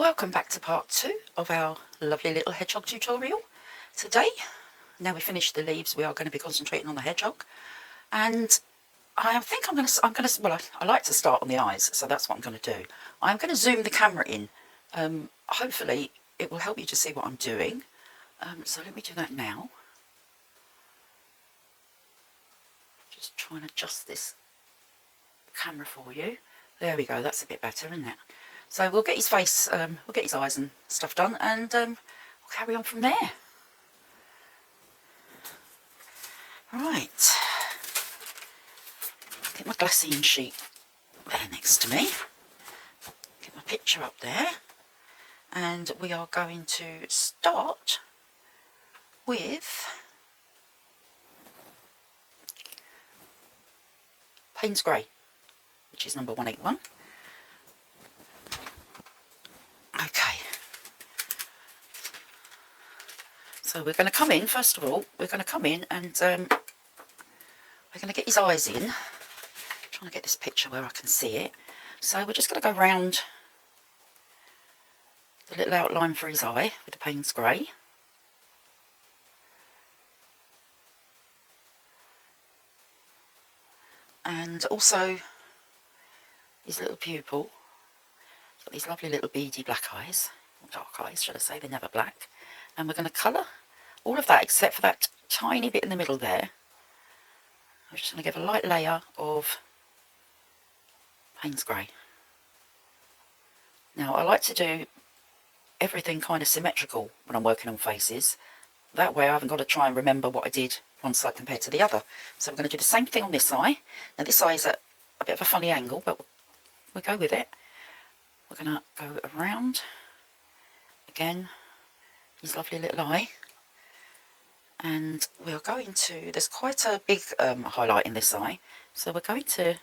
Welcome back to part 2 of our lovely little hedgehog tutorial. Today, now we finished the leaves, we are going to be concentrating on the hedgehog, and I think I like to start on the eyes, so that's what I'm going to do. I'm going to zoom the camera in. Hopefully it will help you to see what I'm doing. So let me do that now. Just try and adjust this camera for you. There we go, that's a bit better, isn't it? So we'll get his face, we'll get his eyes and stuff done, and we'll carry on from there. Right. Get my glassine sheet there next to me. Get my picture up there. And we are going to start with Payne's Grey, which is number 181. Okay, so we're going to come in, first of all, we're going to come in and we're going to get his eyes in. I'm trying to get this picture where I can see it. So we're just going to go round the little outline for his eye with the Payne's Grey. And also his little pupil. Got these lovely little beady black eyes, or dark eyes should I say, they're never black. And we're going to colour all of that except for that tiny bit in the middle there. I'm just going to give a light layer of Payne's Grey. Now I like to do everything kind of symmetrical when I'm working on faces. That way I haven't got to try and remember what I did one side compared to the other. So I'm going to do the same thing on this eye. Now this eye is at a bit of a funny angle, but we'll go with it. We're going to go around, again, his lovely little eye, and we are going to, there's quite a big highlight in this eye, so we're going to,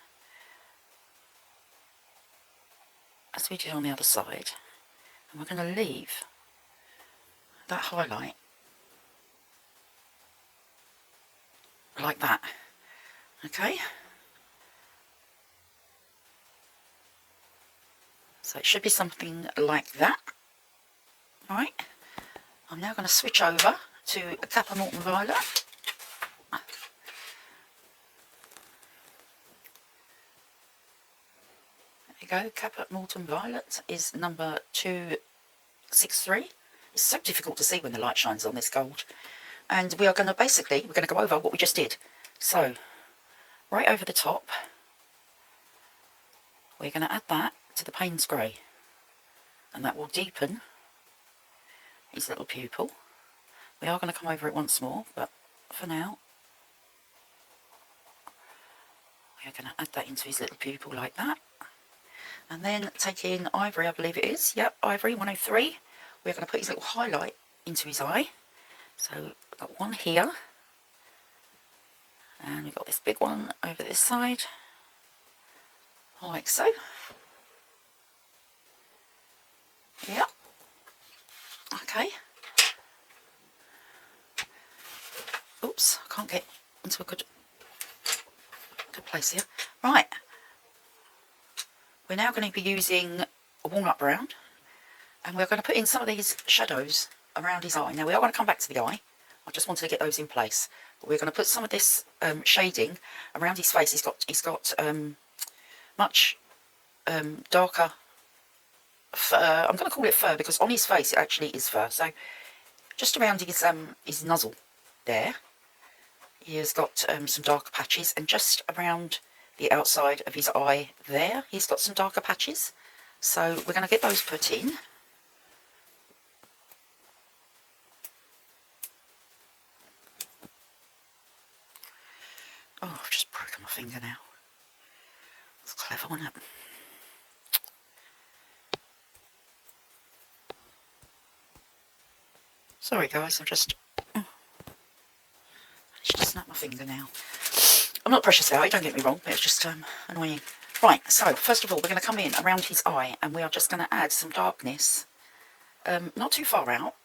as we did on the other side, and we're going to leave that highlight like that, okay? So it should be something like that. Right, I'm now going to switch over to a Kappa Morton Violet. There you go, Kappa Morton Violet is number 263. It's so difficult to see when the light shines on this gold. And we are going to basically, we're going to go over what we just did. So, right over the top, we're going to add that to the Payne's Grey, and that will deepen his little pupil. We are going to come over it once more, but for now we are going to add that into his little pupil like that. And then taking Ivory, I believe it is, yep, Ivory 103, we're going to put his little highlight into his eye. So we've got one here, and we've got this big one over this side, like so. Yep. Okay. Oops, I can't get into a good place here. Right. We're now going to be using a walnut brown, and we're going to put in some of these shadows around his eye. Now we are going to come back to the eye. I just wanted to get those in place. But we're going to put some of this shading around his face. He's got much darker fur. I'm going to call it fur because on his face it actually is fur. So just around his nozzle there, he has got some darker patches, and just around the outside of his eye there, he's got some darker patches. So we're going to get those put in. Oh, I've just broken my finger now. That's clever, wasn't it? Sorry guys, I've just managed to snap my finger now. I'm not precious about it, don't get me wrong, but it's just annoying. Right, so first of all we're going to come in around his eye, and we are just going to add some darkness. Not too far out.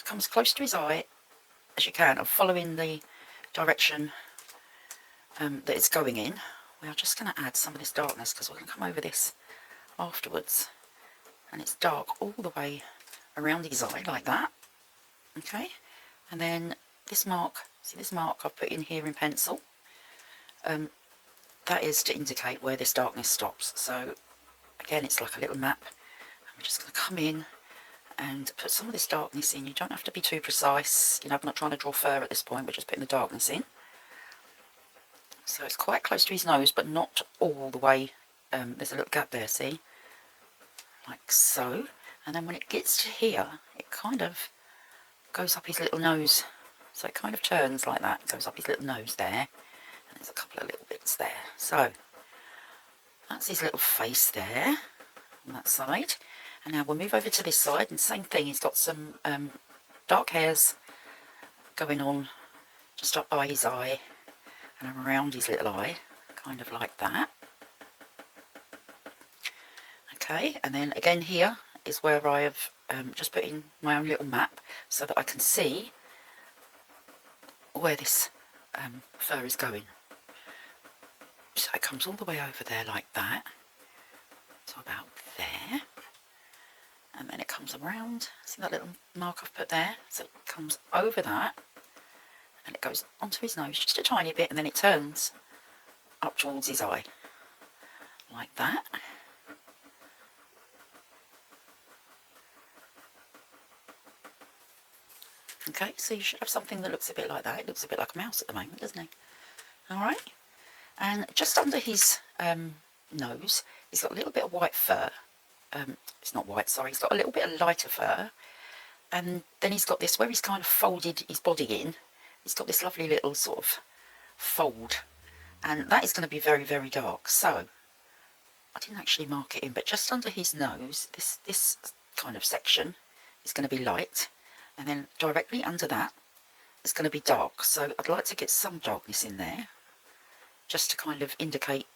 Come as close to his eye as you can, and following the direction that it's going in. We are just going to add some of this darkness because we're going to come over this afterwards. and it's dark all the way around his eye like that. Okay, and then this mark, see this mark I've put in here in pencil, that is to indicate where this darkness stops. So again, it's like a little map. I'm just going to come in and put some of this darkness in. You don't have to be too precise, you know, I'm not trying to draw fur at this point, we're just putting the darkness in. So it's quite close to his nose, but not all the way. There's a little gap there, see? Like so. And then when it gets to here, it kind of goes up his little nose. So it kind of turns like that, goes up his little nose there. And there's a couple of little bits there. So that's his little face there on that side. And now we'll move over to this side, and same thing, he's got some dark hairs going on just up by his eye and around his little eye, kind of like that. Okay, and then again here is where I have just put in my own little map so that I can see where this fur is going. So it comes all the way over there like that, so about there, and then it comes around, see that little mark I've put there, so it comes over that, and it goes onto his nose just a tiny bit, and then it turns up towards his eye, like that. Okay, so you should have something that looks a bit like that. It looks a bit like a mouse at the moment, doesn't it? Alright, and just under his nose, he's got a little bit of white fur. It's not white, sorry, he's got a little bit of lighter fur. And then he's got this, where he's kind of folded his body in, he's got this lovely little sort of fold. And that is going to be very, very dark. So, I didn't actually mark it in, but just under his nose, this kind of section is going to be light. And then directly under that is going to be dark. So I'd like to get some darkness in there, just to kind of indicate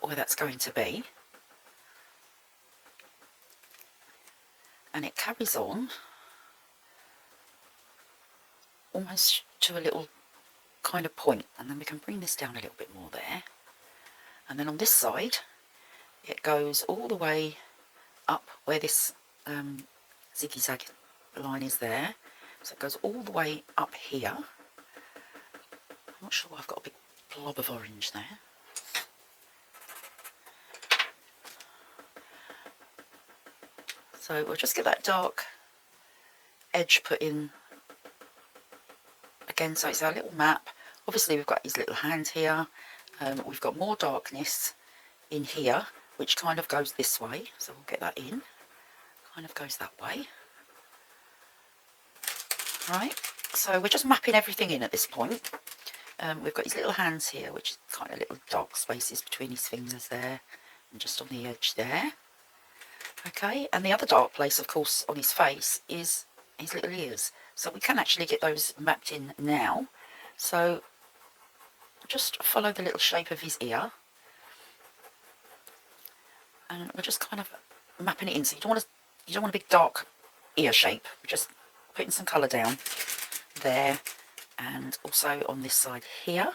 where that's going to be. And it carries on almost to a little kind of point, and then we can bring this down a little bit more there. And then on this side, it goes all the way up where this zigzag line is there. So it goes all the way up here. I'm not sure why I've got a big blob of orange there. So we'll just get that dark edge put in again, so it's our little map. Obviously we've got his little hand here. We've got more darkness in here, which kind of goes this way. So we'll get that in. Kind of goes that way. Right, so we're just mapping everything in at this point. We've got his little hands here, which is kind of little dark spaces between his fingers there, and just on the edge there. Okay, and the other dark place, of course, on his face is his little ears. So we can actually get those mapped in now. So just follow the little shape of his ear, and we're just kind of mapping it in. So you don't want a big dark ear shape. We're just putting some colour down there, and also on this side here.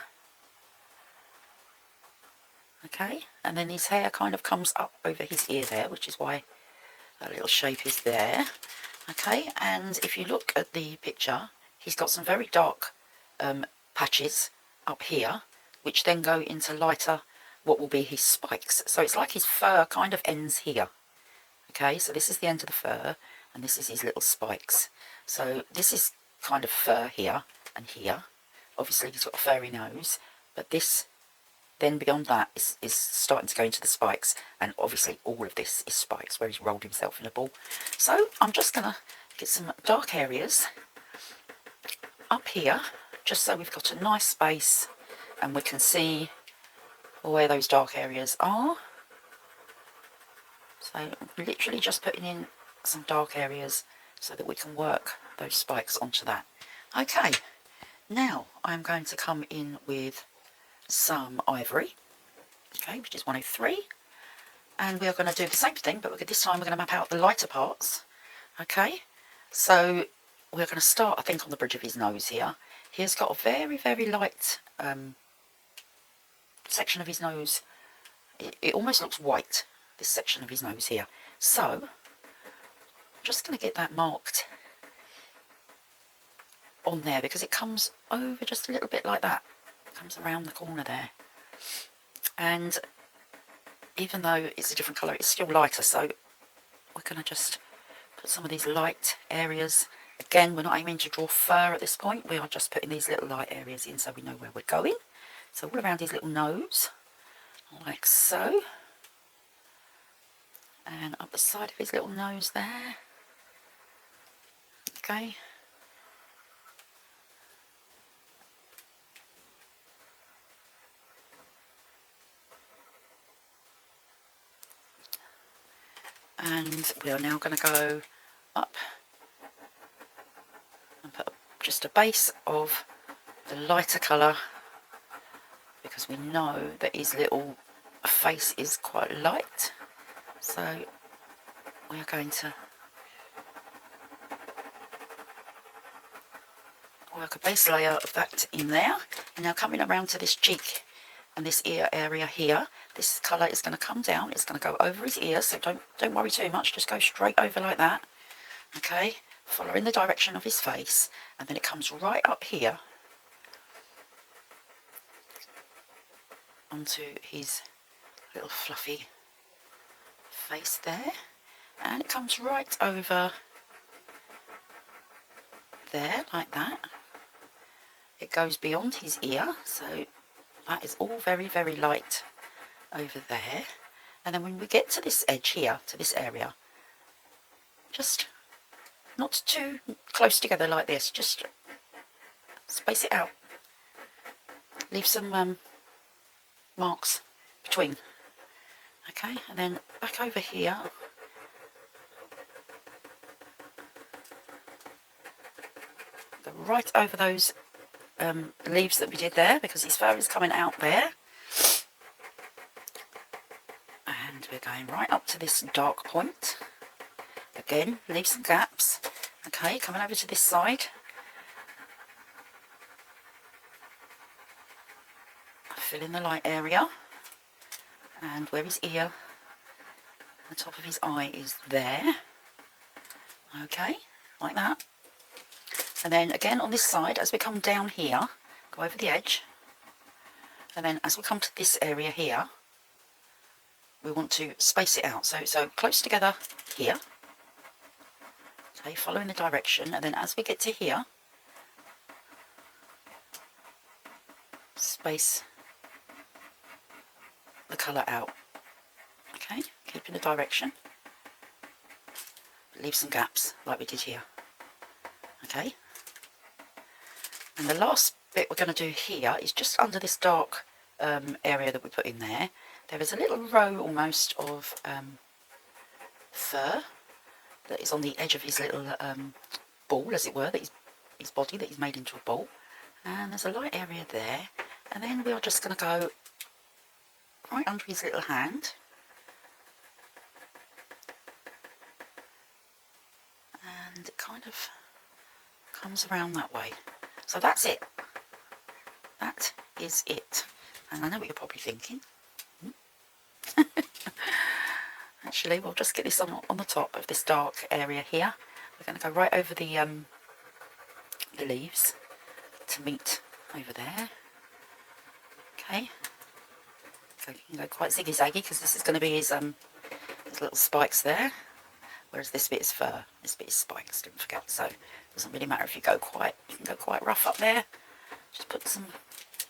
Okay, and then his hair kind of comes up over his ear there, which is why that little shape is there. Okay, and if you look at the picture, he's got some very dark patches up here, which then go into lighter, what will be his spikes. So it's like his fur kind of ends here. Okay, so this is the end of the fur, and this is his little spikes. So this is kind of fur here and here. Obviously he's got a furry nose, but this, then beyond that, is starting to go into the spikes, and obviously all of this is spikes where he's rolled himself in a ball. So I'm just going to get some dark areas up here, just so we've got a nice space and we can see where those dark areas are. So literally just putting in some dark areas so that we can work those spikes onto that. Okay, now I'm going to come in with some ivory, okay, which is 103, and we are going to do the same thing, but this time we're going to map out the lighter parts. Okay, so we're going to start, I think, on the bridge of his nose here. He's got a very, very light section of his nose. It almost looks white, this section of his nose here. So I'm just going to get that marked on there, because it comes over just a little bit like that. It comes around the corner there. And even though it's a different colour, it's still lighter, so we're going to just put some of these light areas. Again, we're not aiming to draw fur at this point, we are just putting these little light areas in so we know where we're going. So all around his little nose, like so. And up the side of his little nose there. Okay. And we are now going to go up and put just a base of the lighter colour, because we know that his little face is quite light. So we are going to work a base layer of that in there. And now coming around to this cheek and this ear area here, this colour is going to come down, it's going to go over his ears, so don't worry too much, just go straight over like that. Okay, following the direction of his face, and then it comes right up here onto his little fluffy face there, and it comes right over there like that. It goes beyond his ear, so that is all very, very light over there. And then when we get to this edge here, to this area, just not too close together like this, just space it out. Leave some marks between. Okay, and then back over here. Go right over those leaves that we did there, because his fur is coming out there. And we're going right up to this dark point. Again, leave some gaps. Okay, coming over to this side. Fill in the light area. And where his ear, the top of his eye is there. Okay, like that. And then again on this side, as we come down here, go over the edge. And then as we come to this area here, we want to space it out. So close together here. Okay, following the direction. And then as we get to here, space the colour out. Okay, keeping the direction. Leave some gaps like we did here. Okay. And the last bit we're going to do here is just under this dark area that we put in there. There is a little row almost of fur that is on the edge of his little ball, as it were, that his body that he's made into a ball. And there's a light area there. And then we are just going to go right under his little hand. And it kind of comes around that way. So that's it. That is it. And I know what you're probably thinking. Actually, we'll just get this on the top of this dark area here. We're going to go right over the leaves to meet over there. Okay. So you can go quite ziggy-zaggy, because this is going to be his little spikes there. Whereas this bit is fur, this bit is spikes, don't forget. So it doesn't really matter if you can go quite rough up there. Just put some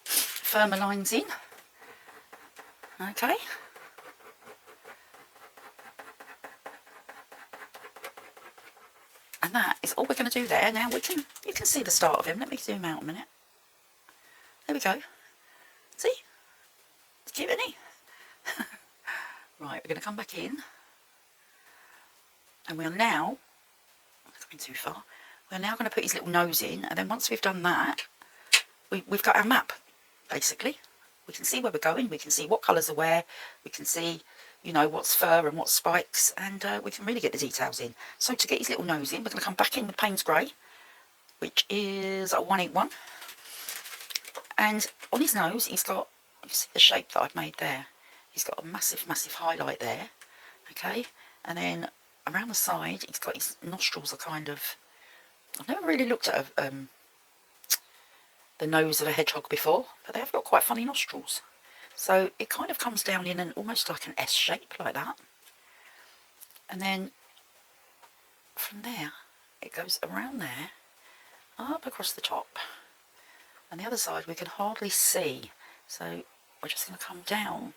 firmer lines in. Okay. And that is all we're going to do there. Now you can see the start of him. Let me zoom out a minute. There we go. See? It's cute, isn't he? Right, we're going to come back in. And we are now, not going too far, we're now going to put his little nose in, and then once we've done that, we've got our map, basically. We can see where we're going, we can see what colours are where, we can see, you know, what's fur and what's spikes, and we can really get the details in. So to get his little nose in, we're going to come back in with Payne's Grey, which is a 181. And on his nose, he's got, you see the shape that I've made there, he's got a massive, massive highlight there. Okay, and then around the side, he's got his nostrils are kind of... I've never really looked at the nose of a hedgehog before, but they have got quite funny nostrils. So it kind of comes down in almost like an S shape, like that. And then from there, it goes around there, up across the top. And the other side we can hardly see, so we're just going to come down.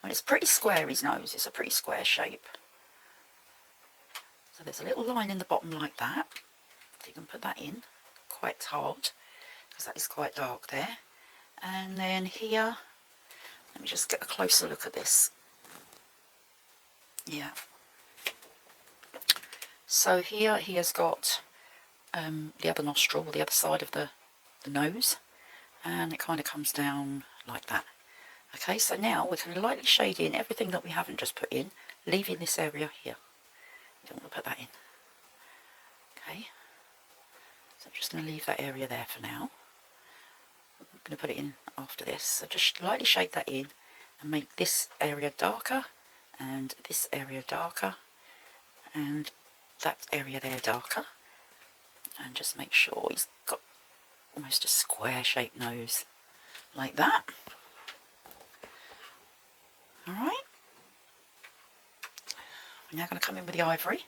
And it's pretty square, his nose, it's a pretty square shape. So there's a little line in the bottom like that, so you can put that in quite hard, because that is quite dark there. And then here, let me just get a closer look at this. Yeah. So here he has got the other nostril, the other side of the nose, and it kind of comes down like that. Okay, so now we can lightly shade in everything that we haven't just put in, leaving this area here. Don't want to put that in. Okay, so I'm just going to leave that area there for now. I'm going to put it in after this, so just lightly shade that in and make this area darker and this area darker and that area there darker, and just make sure he's got almost a square shaped nose like that. Alright, we're now going to come in with the ivory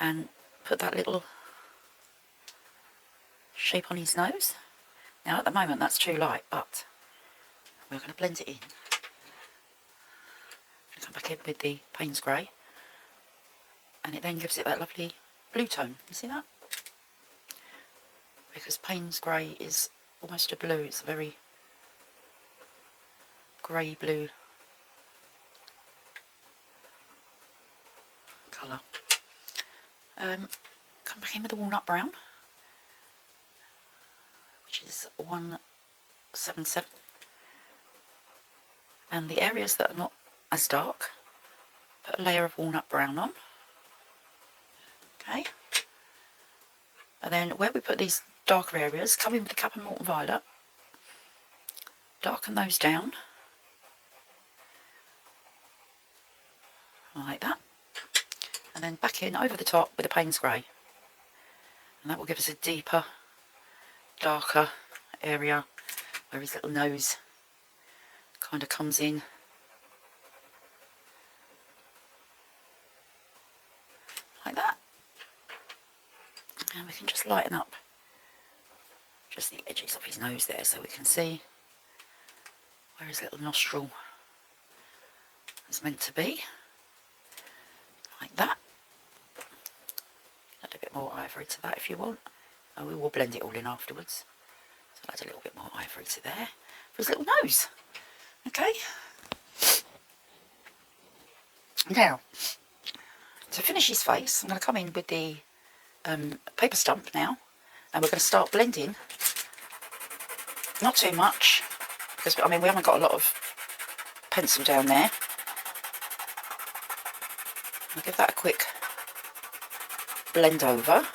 and put that little shape on his nose. Now at the moment that's too light, but we're going to blend it in. I'm going to come back in with the Payne's Grey, and it then gives it that lovely blue tone. You see that? Because Payne's Grey is almost a blue, it's a very grey blue colour. Come back in with the walnut brown, which is 177, and the areas that are not as dark, put a layer of walnut brown on. Okay, and then where we put these darker areas, come in with the Cap and Morton Violet, darken those down like that, and then back in over the top with the Payne's Grey, and that will give us a deeper, darker area where his little nose kind of comes in. Like that. And we can just lighten up just the edges of his nose there, so we can see where his little nostril is meant to be. Like that. Add a bit more ivory to that if you want. Oh, we will blend it all in afterwards. So add a little bit more ivory to there for his little nose. Okay. Now, to finish his face, I'm going to come in with the paper stump now, and we're going to start blending. Not too much, because I mean we haven't got a lot of pencil down there. I'll give that a quick blend over.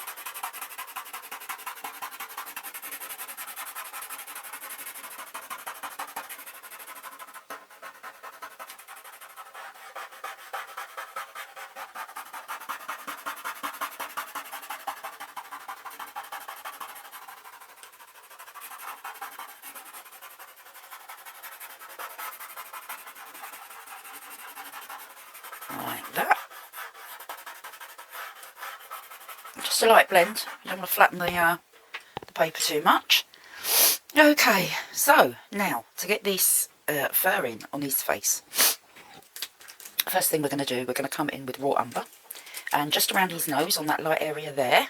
Like that. Just a light blend. You don't want to flatten the paper too much. Okay, so now to get this fur in on his face, first thing we're going to do, we're going to come in with raw umber, and just around his nose on that light area there,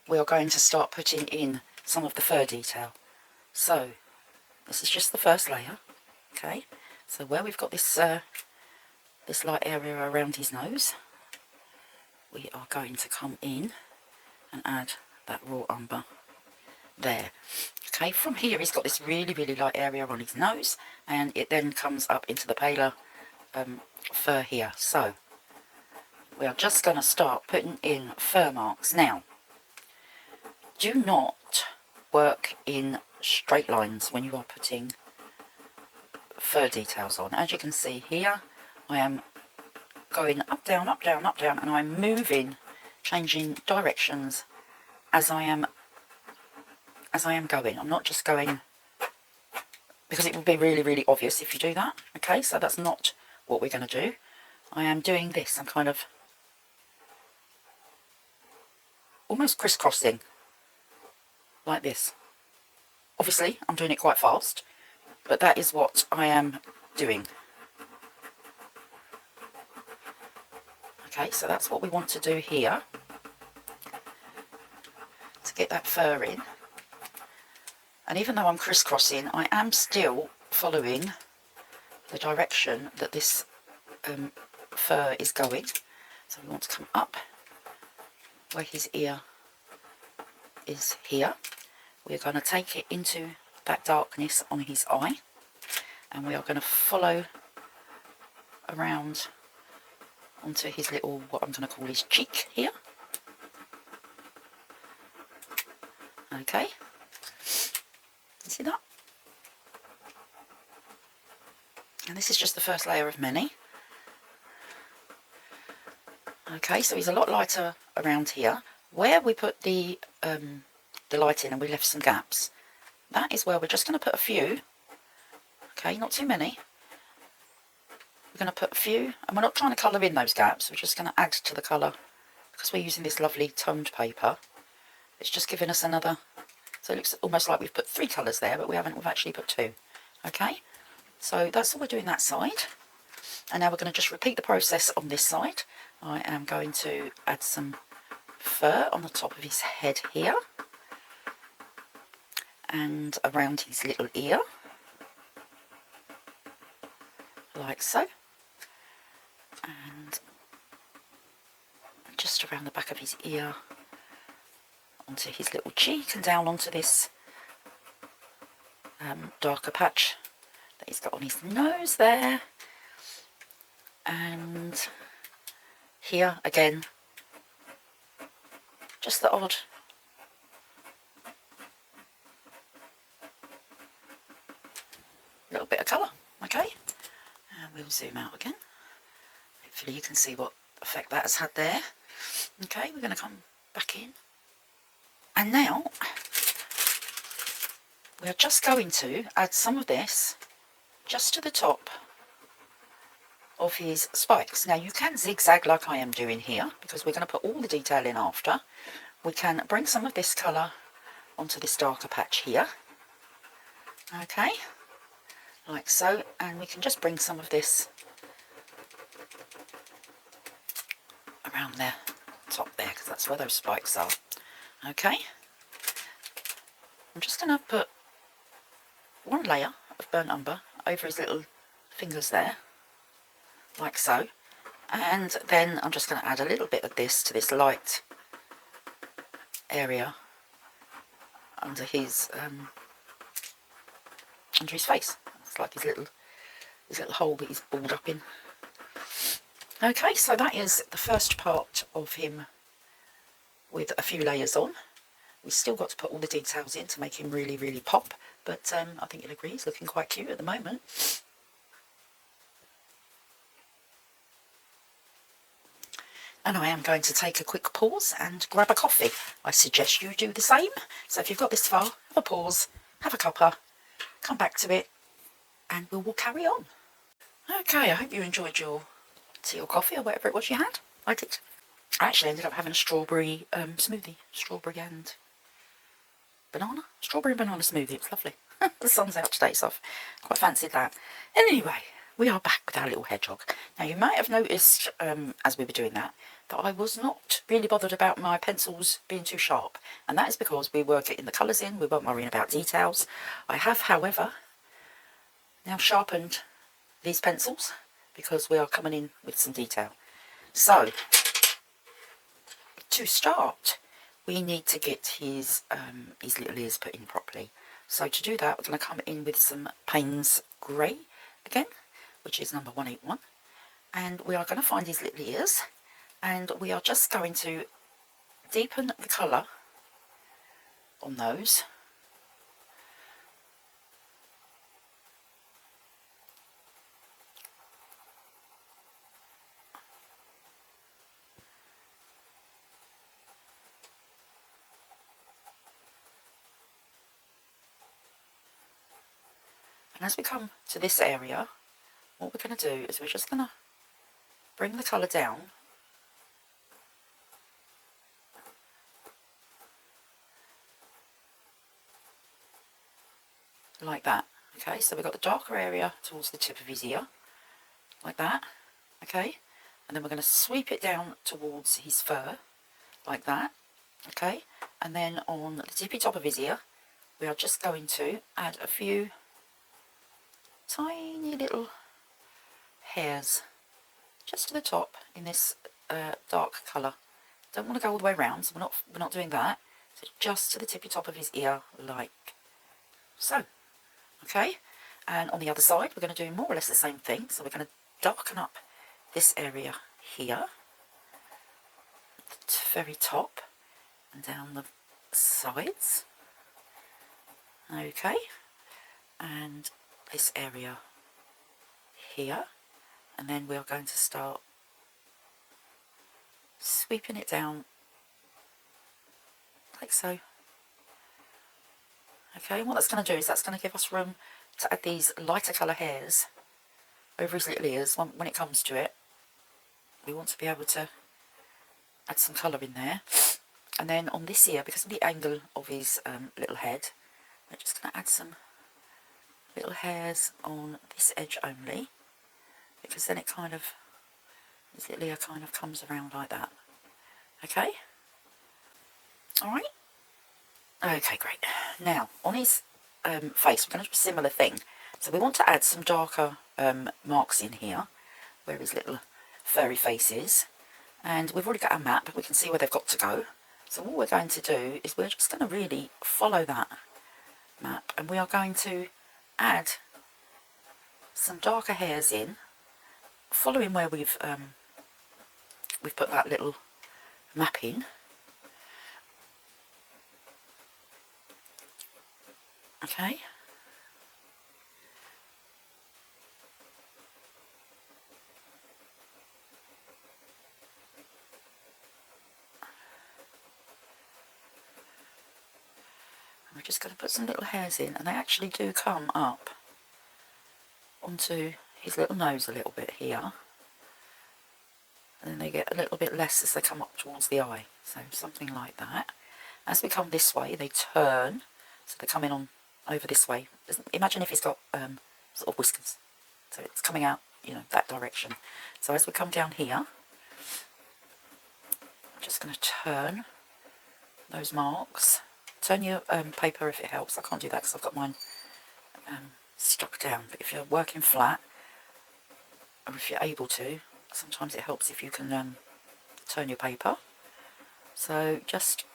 we are going to start putting in some of the fur detail. So this is just the first layer. Okay, so where we've got this this light area around his nose, we are going to come in and add that raw umber there. Okay, from here he's got this really light area on his nose, and it then comes up into the paler fur here. So we are just going to start putting in fur marks. Now, do not work in straight lines when you are putting fur details on. As you can see here, I am going up, down, up, down, up, down, and I'm moving, changing directions as I am going. I'm not just going, because it would be really, really obvious if you do that. Okay, so that's not what we're going to do. I am doing this. I'm kind of almost crisscrossing like this. Obviously, I'm doing it quite fast, but that is what I am doing. Okay, so that's what we want to do here to get that fur in. And even though I'm crisscrossing, I am still following the direction that this fur is going. So we want to come up where his ear is here. We're going to take it into that darkness on his eye, and we are going to follow around onto his little, what I'm going to call his cheek here. Okay, see that? And this is just the first layer of many. Okay, so he's a lot lighter around here. Where we put the light in and we left some gaps, that is where we're just going to put a few. Okay, not too many. We're going to put a few, and we're not trying to colour in those gaps, we're just going to add to the colour, because we're using this lovely toned paper. It's just giving us another, so it looks almost like we've put 3 colours there, but we've actually put 2. Okay, so that's all we're doing that side. And now we're going to just repeat the process on this side. I am going to add some fur on the top of his head here, and around his little ear, like so, and just around the back of his ear, onto his little cheek, and down onto this darker patch that he's got on his nose there. And here again, just the odd little bit of colour. Okay, and we'll zoom out again. Hopefully you can see what effect that has had there. Okay, we're going to come back in, and now we are just going to add some of this just to the top of his spikes. Now you can zigzag like I am doing here, because we're going to put all the detail in after. We can bring some of this colour onto this darker patch here, okay, like so, and we can just bring some of this around there, top there, because that's where those spikes are. Okay, I'm just going to put 1 layer of burnt umber over his little fingers there, like so, and then I'm just going to add a little bit of this to this light area under his face. It's like his little hole that he's balled up in. Okay, so that is the first part of him with a few layers on. We've still got to put all the details in to make him really, really pop, but I think you'll agree he's looking quite cute at the moment. And I am going to take a quick pause and grab a coffee. I suggest you do the same. So if you've got this far, have a pause, have a cuppa, come back to it, and we will carry on. Okay, I hope you enjoyed your tea or coffee or whatever it was you had. I did. I actually ended up having a strawberry smoothie. Strawberry and banana? Strawberry and banana smoothie. It's lovely. The sun's out today, so I've quite fancied that. Anyway, we are back with our little hedgehog. Now you might have noticed as we were doing that I was not really bothered about my pencils being too sharp, and that is because we were getting the colours in, we weren't worrying about details. I have, however, now sharpened these pencils because we are coming in with some detail. So to start, we need to get his little ears put in properly. So to do that, we're going to come in with some Payne's Grey again, which is number 181, and we are going to find his little ears, and we are just going to deepen the colour on those. And as we come to this area, what we're going to do is we're just going to bring the colour down like that. Okay, so we've got the darker area towards the tip of his ear, like that. Okay, and then we're going to sweep it down towards his fur, like that. Okay, and then on the tippy top of his ear, we are just going to add a few tiny little hairs just to the top in this dark colour. Don't want to go all the way around, so we're not doing that. So just to the tippy top of his ear, like so. Okay, and on the other side, we're going to do more or less the same thing. So we're going to darken up this area here, the very top, and down the sides. Okay, and this area here, and then we're going to start sweeping it down like so. Okay, and what that's going to do is that's going to give us room to add these lighter colour hairs over his little ears. When it comes to it, we want to be able to add some colour in there. And then on this ear, because of the angle of his little head, we're just going to add some little hairs on this edge only, because then it kind of, his little ear kind of comes around like that. Okay? Alright? Okay, great. Now, on his face, we're going to do a similar thing. So we want to add some darker marks in here, where his little furry face is. And we've already got our map, we can see where they've got to go. So what we're going to do is we're just going to really follow that map, and we are going to add some darker hairs in, following where we've put that little map in. Okay. And we're just going to put some little hairs in, and they actually do come up onto his little nose a little bit here. And then they get a little bit less as they come up towards the eye. So something like that. As we come this way, they turn. So they're coming on over this way. Imagine if he's got sort of whiskers. So it's coming out, you know, that direction. So as we come down here, I'm just going to turn those marks. Turn your paper if it helps. I can't do that because I've got mine stuck down. But if you're working flat, or if you're able to, sometimes it helps if you can turn your paper. So just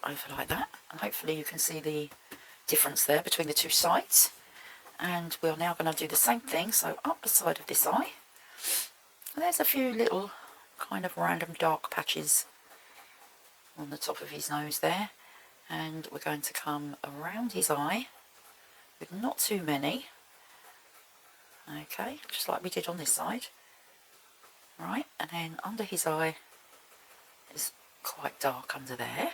over like that, and hopefully you can see the difference there between the two sides. And we're now going to do the same thing, so up the side of this eye, and there's a few little kind of random dark patches on the top of his nose there, and we're going to come around his eye with not too many. Okay, just like we did on this side. Right, and then under his eye is quite dark under there.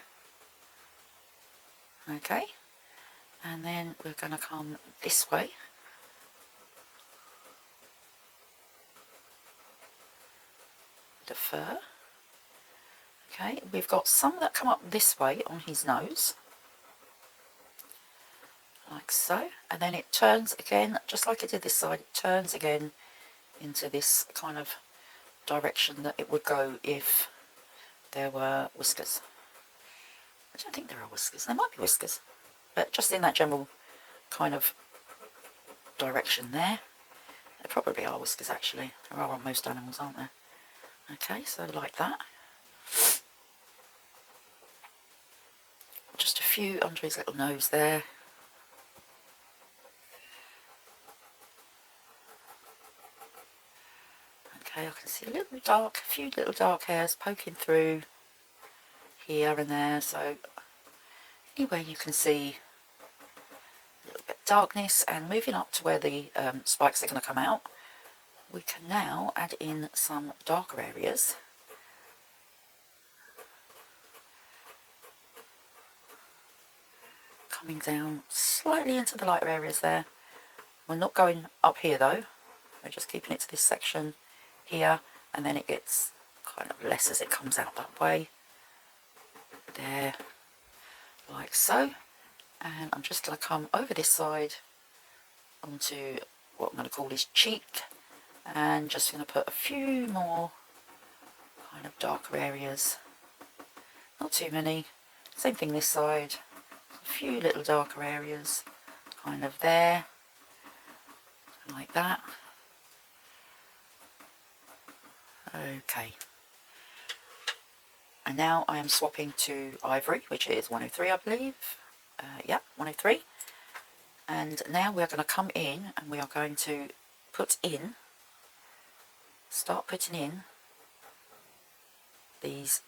Okay, and then we're going to come this way. The fur. Okay, we've got some that come up this way on his nose, like so, and then it turns again, just like it did this side, it turns again into this kind of direction that it would go if there were whiskers. I don't think there are whiskers. There might be whiskers, but just in that general kind of direction there. There probably are whiskers actually. There are on most animals, aren't there? Okay, so like that. Just a few under his little nose there. Okay, I can see a few little dark hairs poking through here and there, so anyway you can see a little bit of darkness. And moving up to where the spikes are going to come out, we can now add in some darker areas. Coming down slightly into the lighter areas there, We're not going up here though. We're just keeping it to this section here, and then it gets kind of less as it comes out that way. There, like so. And I'm just going to come over this side onto what I'm going to call his cheek, and just going to put a few more kind of darker areas. Not too many. Same thing this side. A few little darker areas kind of there, like that. Okay. And now I am swapping to ivory, which is 103, I believe. Yeah, 103. And now we're going to come in and we are going to start putting in this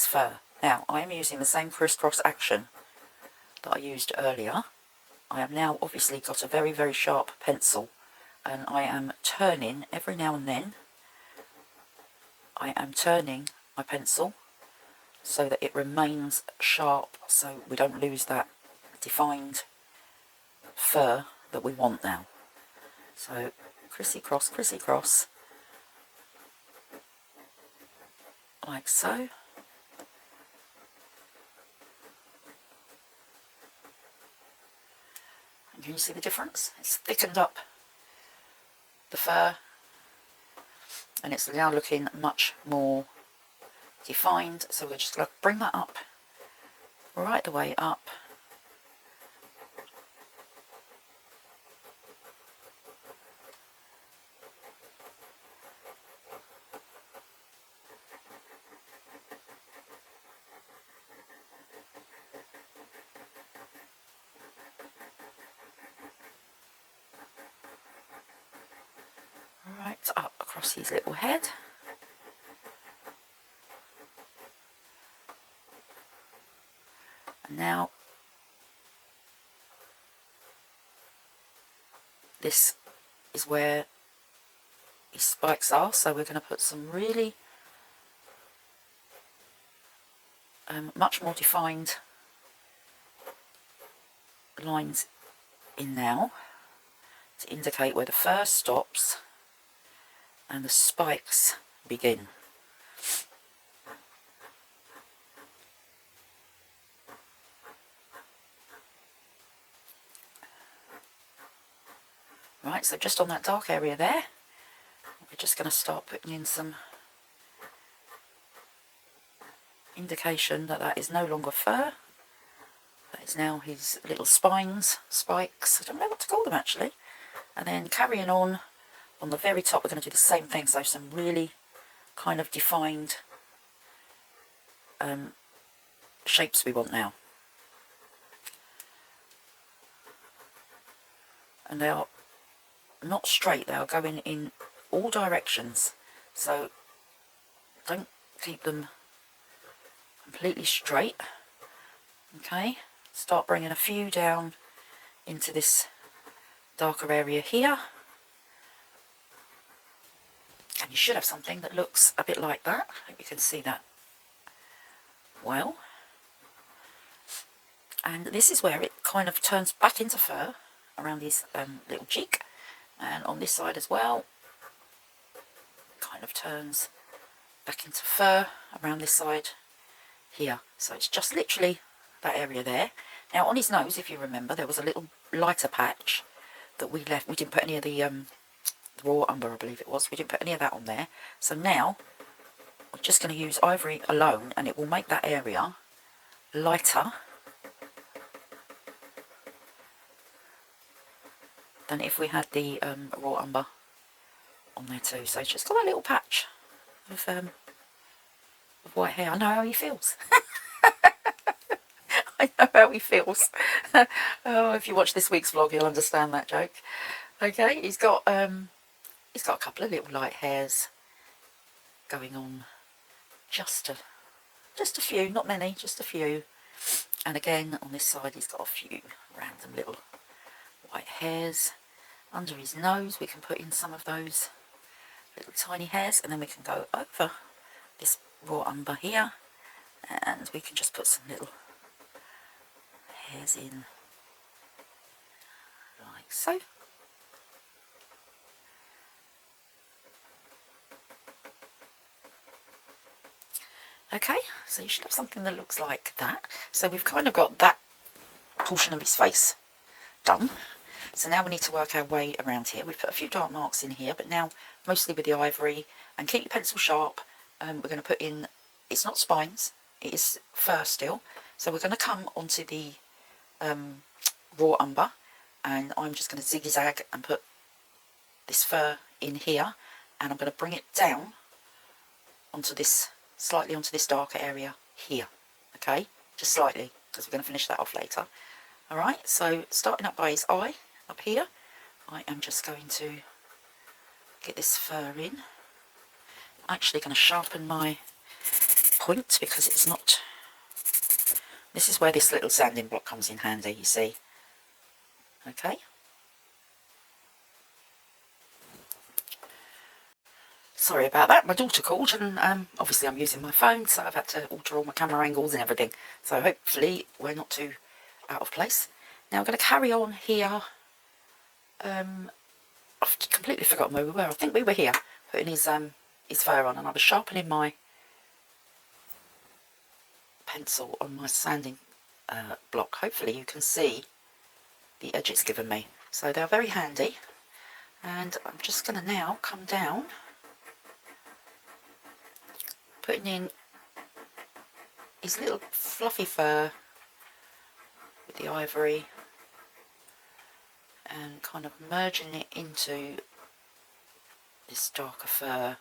fur. Now, I am using the same crisscross action that I used earlier. I have now obviously got a very, very sharp pencil, and I am turning every now and then. I am turning my pencil so that it remains sharp, so we don't lose that defined fur that we want now. So crissy-cross, crissy-cross, like so. And can you see the difference? It's thickened up the fur, and it's now looking much more defined. So we're just going to bring that up, right the way up. Right up across his little head. And now this is where his spikes are, so we're going to put some really much more defined lines in now to indicate where the fur stops and the spikes begin. Right, so just on that dark area there, we're just going to start putting in some indication that that is no longer fur. That is now his little spines, spikes, I don't know what to call them actually. And then carrying on the very top, we're going to do the same thing, so some really kind of defined shapes we want now. And they are not straight, they are going in all directions, so don't keep them completely straight. Okay, start bringing a few down into this darker area here, and you should have something that looks a bit like that. I hope you can see that well. And this is where it kind of turns back into fur around his little cheek, and on this side as well, kind of turns back into fur around this side here. So it's just literally that area there. Now on his nose, if you remember, there was a little lighter patch that we left. We didn't put any of the raw umber, I believe it was. We didn't put any of that on there. So now we're just going to use ivory alone, and it will make that area lighter than if we had the raw umber on there too. So it's just got a little patch of white hair. I know how he feels. I know how he feels. Oh, if you watch this week's vlog, you'll understand that joke. Okay, he's got a couple of little light hairs going on. Just a few, not many, just a few. And again, on this side, he's got a few random little white hairs. Under his nose, we can put in some of those little tiny hairs, and then we can go over this raw umber here, and we can just put some little hairs in so. Okay, so you should have something that looks like that. So we've kind of got that portion of his face done. So now we need to work our way around here. We've put a few dark marks in here, but now mostly with the ivory. And keep your pencil sharp. We're going to put in, it's not spines, it is fur still. So we're going to come onto the raw umber, and I'm just going to zigzag and put this fur in here, and I'm going to bring it down onto this, slightly onto this darker area here. Okay, just slightly, because we're going to finish that off later. Alright, so starting up by his eye, up here, I am just going to get this fur in. I'm actually going to sharpen my point because it's not, this is where this little sanding block comes in handy, you see. Okay. Sorry about that, my daughter called, and obviously I'm using my phone, so I've had to alter all my camera angles and everything. So hopefully we're not too out of place. Now I'm going to carry on here. I've completely forgotten where we were. I think we were here, putting his fur on, and I was sharpening my pencil on my sanding block. Hopefully you can see the edge it's given me. So they're very handy, and I'm just going to now come down, putting in his little fluffy fur with the ivory, and kind of merging it into this darker fur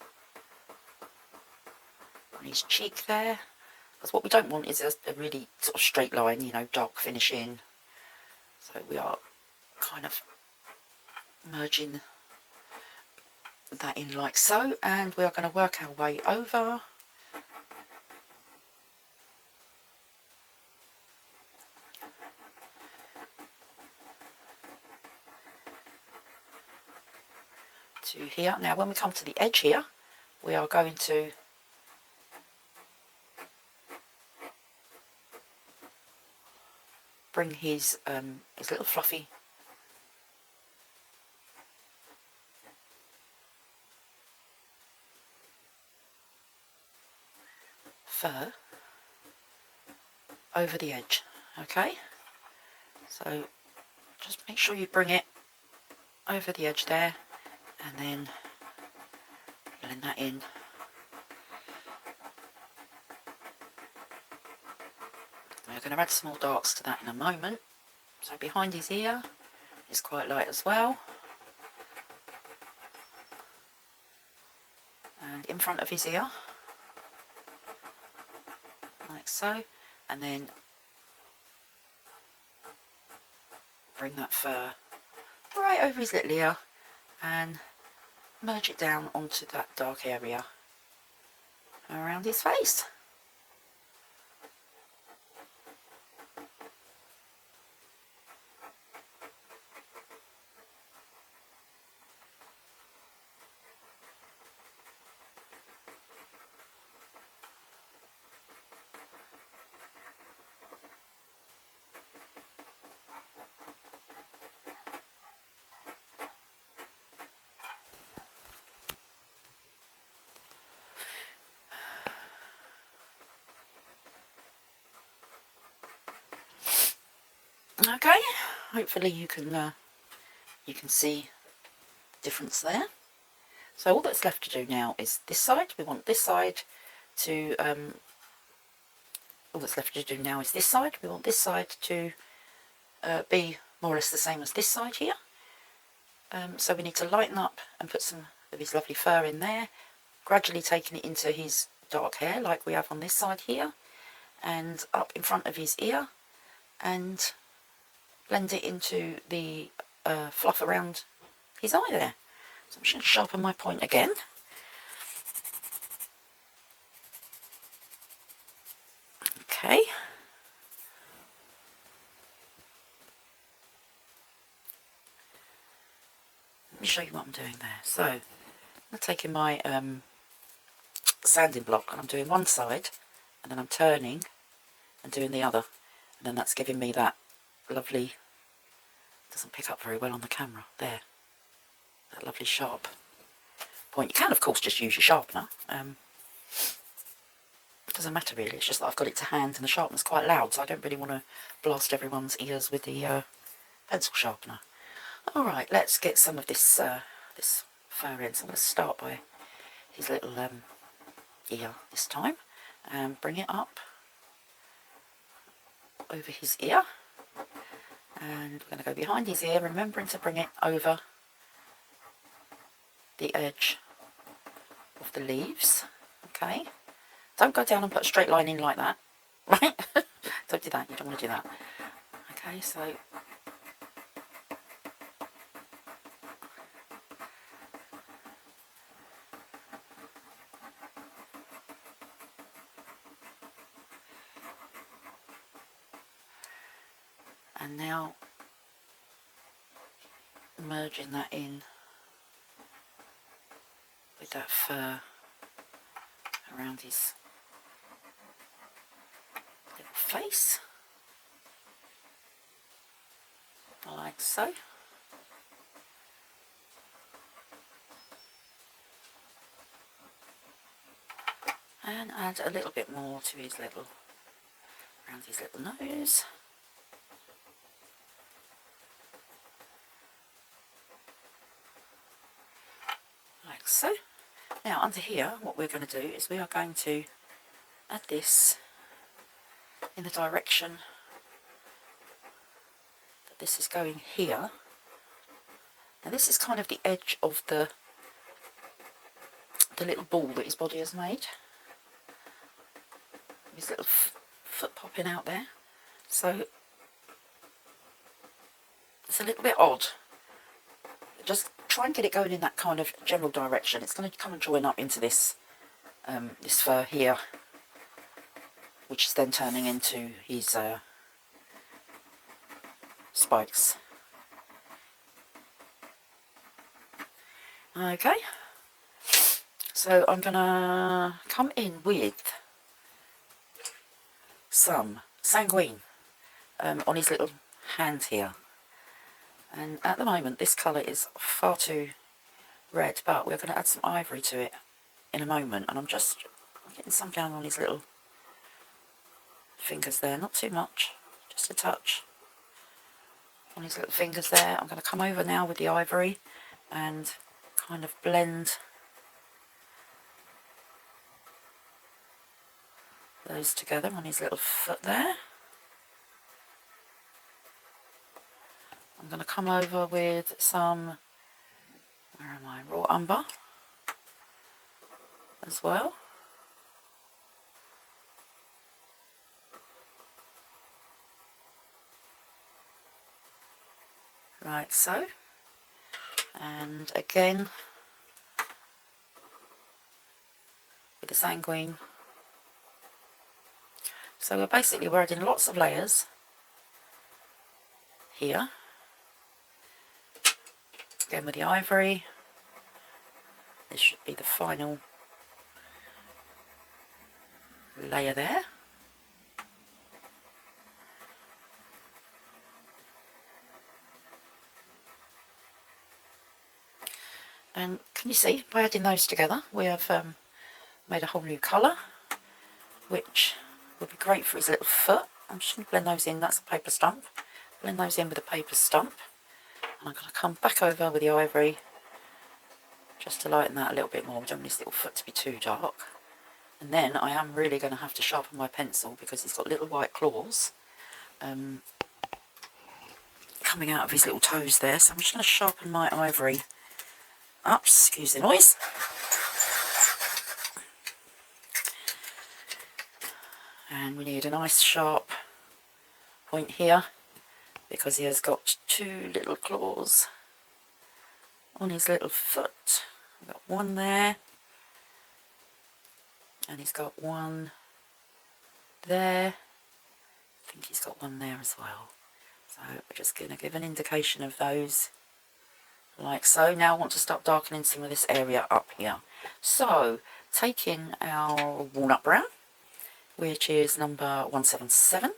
on his cheek there. Because what we don't want is a really sort of straight line, you know, dark finishing. So we are kind of merging that in like so, and we are going to work our way over. To here. Now when we come to the edge here, we are going to bring his little fluffy fur over the edge. Okay, so just make sure you bring it over the edge there, and then blend that in. We're going to add some more darks to that in a moment. So behind his ear is quite light as well, and in front of his ear, like so, and then bring that fur right over his little ear and merge it down onto that dark area around his face. Okay, hopefully you can see the difference there. So all that's left to do now is this side. We want this side to all that's left to do now is this side. We want this side to be more or less the same as this side here. So we need to lighten up and put some of his lovely fur in there, gradually taking it into his dark hair like we have on this side here, and up in front of his ear, and blend it into the fluff around his eye there. So I'm just going to sharpen my point again. Okay. Let me show you what I'm doing there. So I'm taking my sanding block, and I'm doing one side, and then I'm turning and doing the other, and then that's giving me that lovely Doesn't pick up very well on the camera. There. That lovely sharp point. You can, of course, just use your sharpener. It doesn't matter really. It's just that I've got it to hand and the sharpener's quite loud, so I don't really want to blast everyone's ears with the pencil sharpener. Alright, let's get some of this this fur in. So I'm going to start by his little ear this time, and bring it up over his ear, and we're going to go behind his ear, remembering to bring it over the edge of the leaves. Okay, don't go down and put a straight line in like that, right? Don't do that, you don't want to do that. Okay, so and now merging that in with that fur around his little face, like so. And add a little bit more to his little, around his little nose. Like so. Now under here, what we're going to do is we are going to add this in the direction that this is going here. Now this is kind of the edge of the little ball that his body has made. His little foot popping out there. So it's a little bit odd. Just try and get it going in that kind of general direction. It's going to come and join up into this this fur here, which is then turning into his spikes. Okay, so I'm going to come in with some sanguine on his little hand here. And at the moment this colour is far too red, but we're going to add some ivory to it in a moment. And I'm just getting some down on his little fingers there, not too much, just a touch on his little fingers there. I'm going to come over now with the ivory and kind of blend those together on his little foot there. I'm going to come over with some, where am I, raw umber as well. Like so. And again, with the sanguine. So we're adding lots of layers here. Again with the ivory. This should be the final layer there. And can you see, by adding those together, we have made a whole new colour, which would be great for his little foot. I'm just going to blend those in. That's a paper stump. Blend those in with a paper stump. And I'm going to come back over with the ivory just to lighten that a little bit more. We don't want his little foot to be too dark. And then I am really going to have to sharpen my pencil because he's got little white claws coming out of his little toes there. So I'm just going to sharpen my ivory up. Excuse the noise. And we need a nice sharp point here because he has got two little claws on his little foot. I've got one there, and he's got one there. I think he's got one there as well. So we're just going to give an indication of those like so. Now I want to start darkening some of this area up here. So taking our walnut brown, which is number 177,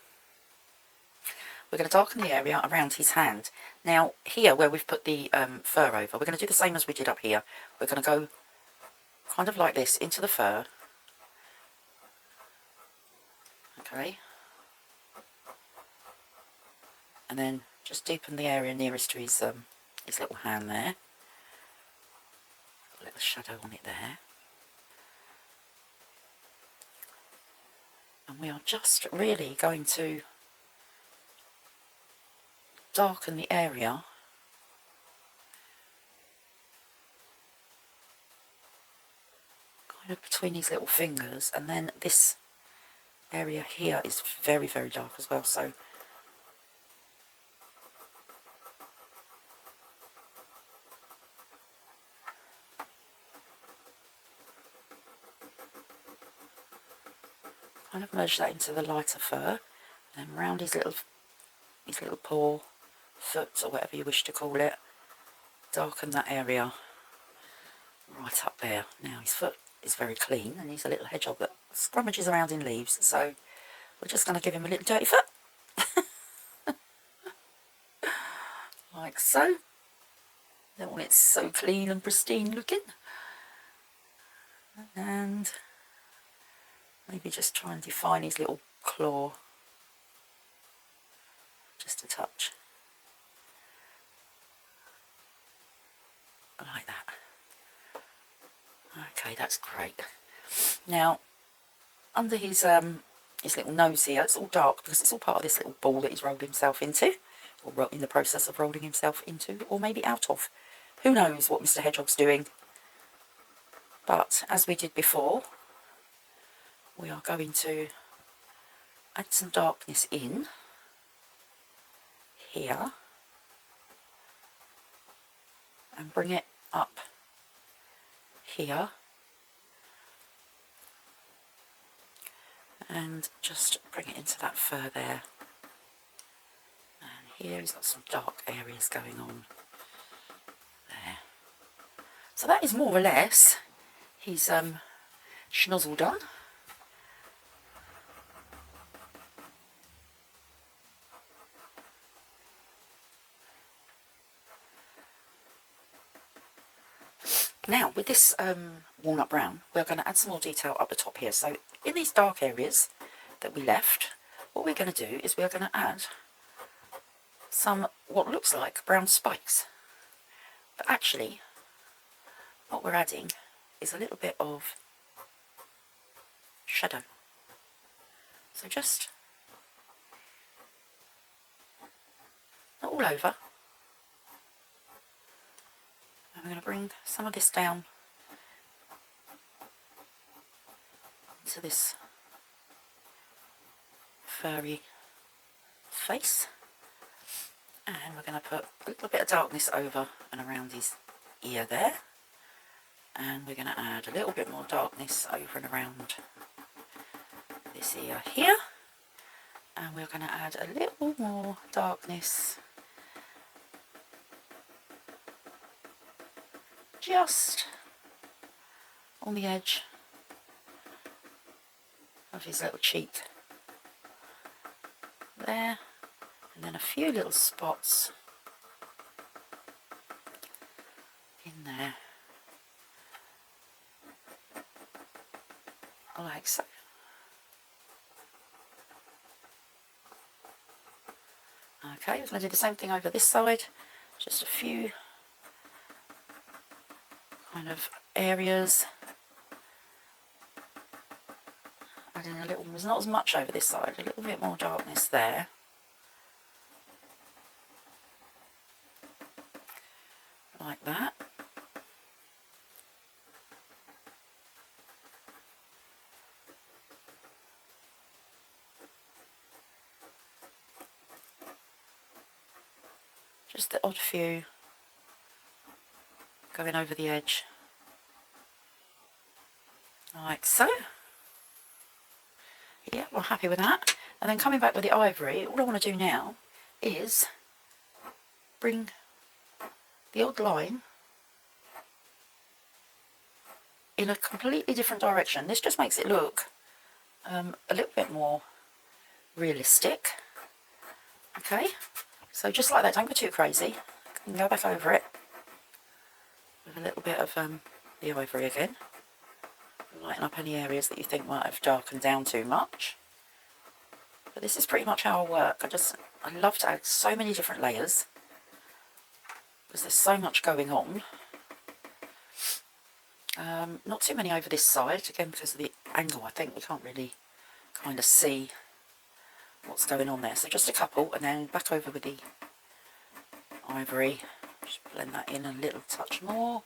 we're going to darken the area around his hand. Now here where we've put the fur over, we're going to do the same as we did up here. We're going to go kind of like this into the fur. Okay. And then just deepen the area nearest to his little hand there. A little shadow on it there. And we are just really going to darken the area kind of between his little fingers, and then this area here is very, very dark as well, so kind of merge that into the lighter fur, and then around his little paw, foot, or whatever you wish to call it, darken that area right up there. Now his foot is very clean, and he's a little hedgehog that scrummages around in leaves, so we're just going to give him a little dirty foot. Like so. Don't want it so clean and pristine looking. And maybe just try and define his little claw just a touch. Like that. Okay, that's great. Now, under his little nose here, it's all dark because it's all part of this little ball that he's rolled himself into, or in the process of rolling himself into, or maybe out of. Who knows what Mr. Hedgehog's doing? But as we did before, we are going to add some darkness in here and bring it up here, and just bring it into that fur there. And here he's got some dark areas going on there. So that is more or less his schnozzle done. Now with this walnut brown, we're going to add some more detail up the top here. So in these dark areas that we left, what we're going to do is we're going to add some what looks like brown spikes. But actually, what we're adding is a little bit of shadow. So just not all over. And we're going to bring some of this down into this furry face. And we're going to put a little bit of darkness over and around his ear there. And we're going to add a little bit more darkness over and around this ear here. And we're going to add a little more darkness just on the edge of his little cheek there, and then a few little spots in there, like so. Okay, we're going to do the same thing over this side, just a few kind of areas, adding a little, there's not as much over this side, a little bit more darkness there. Like that. Just the odd few going over the edge, like so. Yeah, we're happy with that. And then coming back with the ivory, all I want to do now is bring the odd line in a completely different direction. This just makes it look a little bit more realistic. Okay, so just like that, don't go too crazy. You can go back over it with a little bit of the ivory again. Lighten up any areas that you think might have darkened down too much. But this is pretty much how I work. I love to add so many different layers because there's so much going on. Not too many over this side, again because of the angle. I think we can't really kind of see what's going on there. So just a couple, and then back over with the ivory. Just blend that in a little touch more.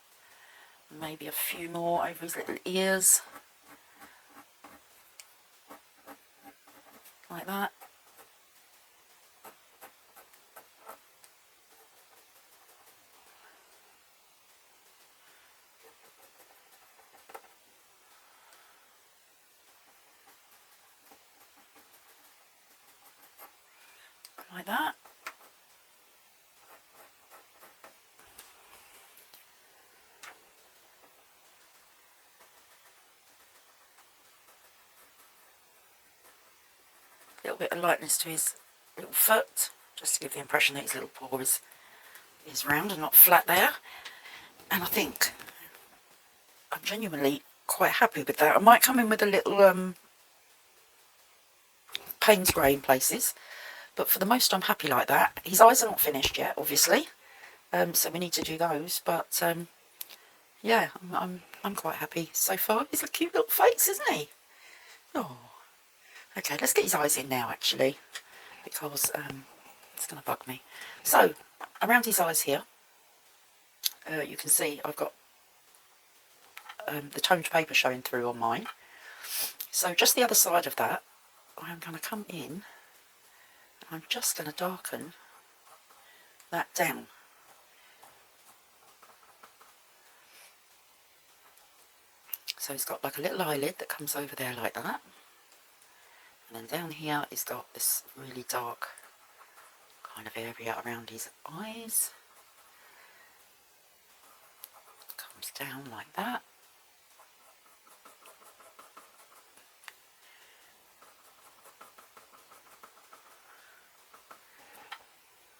Maybe a few more over his little ears. Like that. Like that. A little bit of lightness to his little foot, just to give the impression that his little paw is round and not flat there. And I think I'm genuinely quite happy with that. I might come in with a little Payne's grey in places, but for the most I'm happy like that. His eyes are not finished yet, obviously, so we need to do those, but yeah, I'm quite happy so far. He's a cute little face, isn't he? Oh, okay, let's get his eyes in now actually, because it's going to bug me. So around his eyes here, you can see I've got the toned paper showing through on mine. So just the other side of that, I'm going to come in, I'm just going to darken that down. So he's got like a little eyelid that comes over there like that. And then down here he's got this really dark kind of area around his eyes. Comes down like that.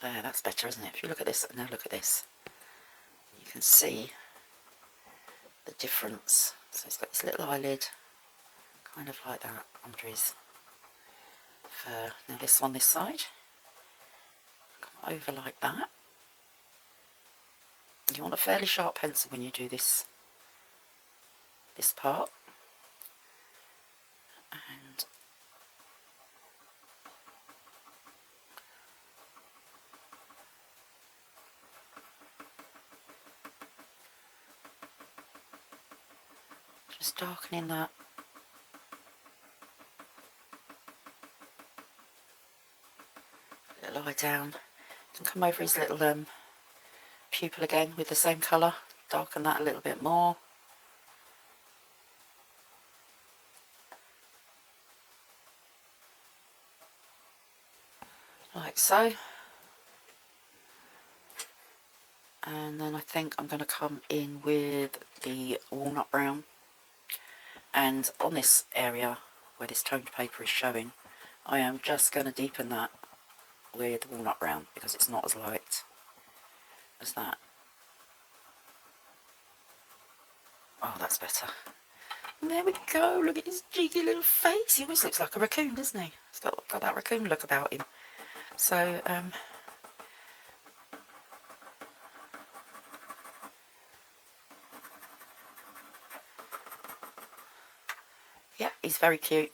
There, that's better, isn't it? If you look at this, now look at this, you can see the difference. So he's got his little eyelid, kind of like that, under his fur. Now this one, this side, come over like that. You want a fairly sharp pencil when you do this part. And just darkening that. Little eye down. And come over his little pupil again with the same colour. Darken that a little bit more. Like so. And then I think I'm going to come in with the walnut brown. And on this area where this toned paper is showing, I am just going to deepen that with walnut brown because it's not as light as that. Oh, that's better. And there we go. Look at his cheeky little face. He almost looks like a raccoon, doesn't he? He's got that raccoon look about him. So, yeah, he's very cute.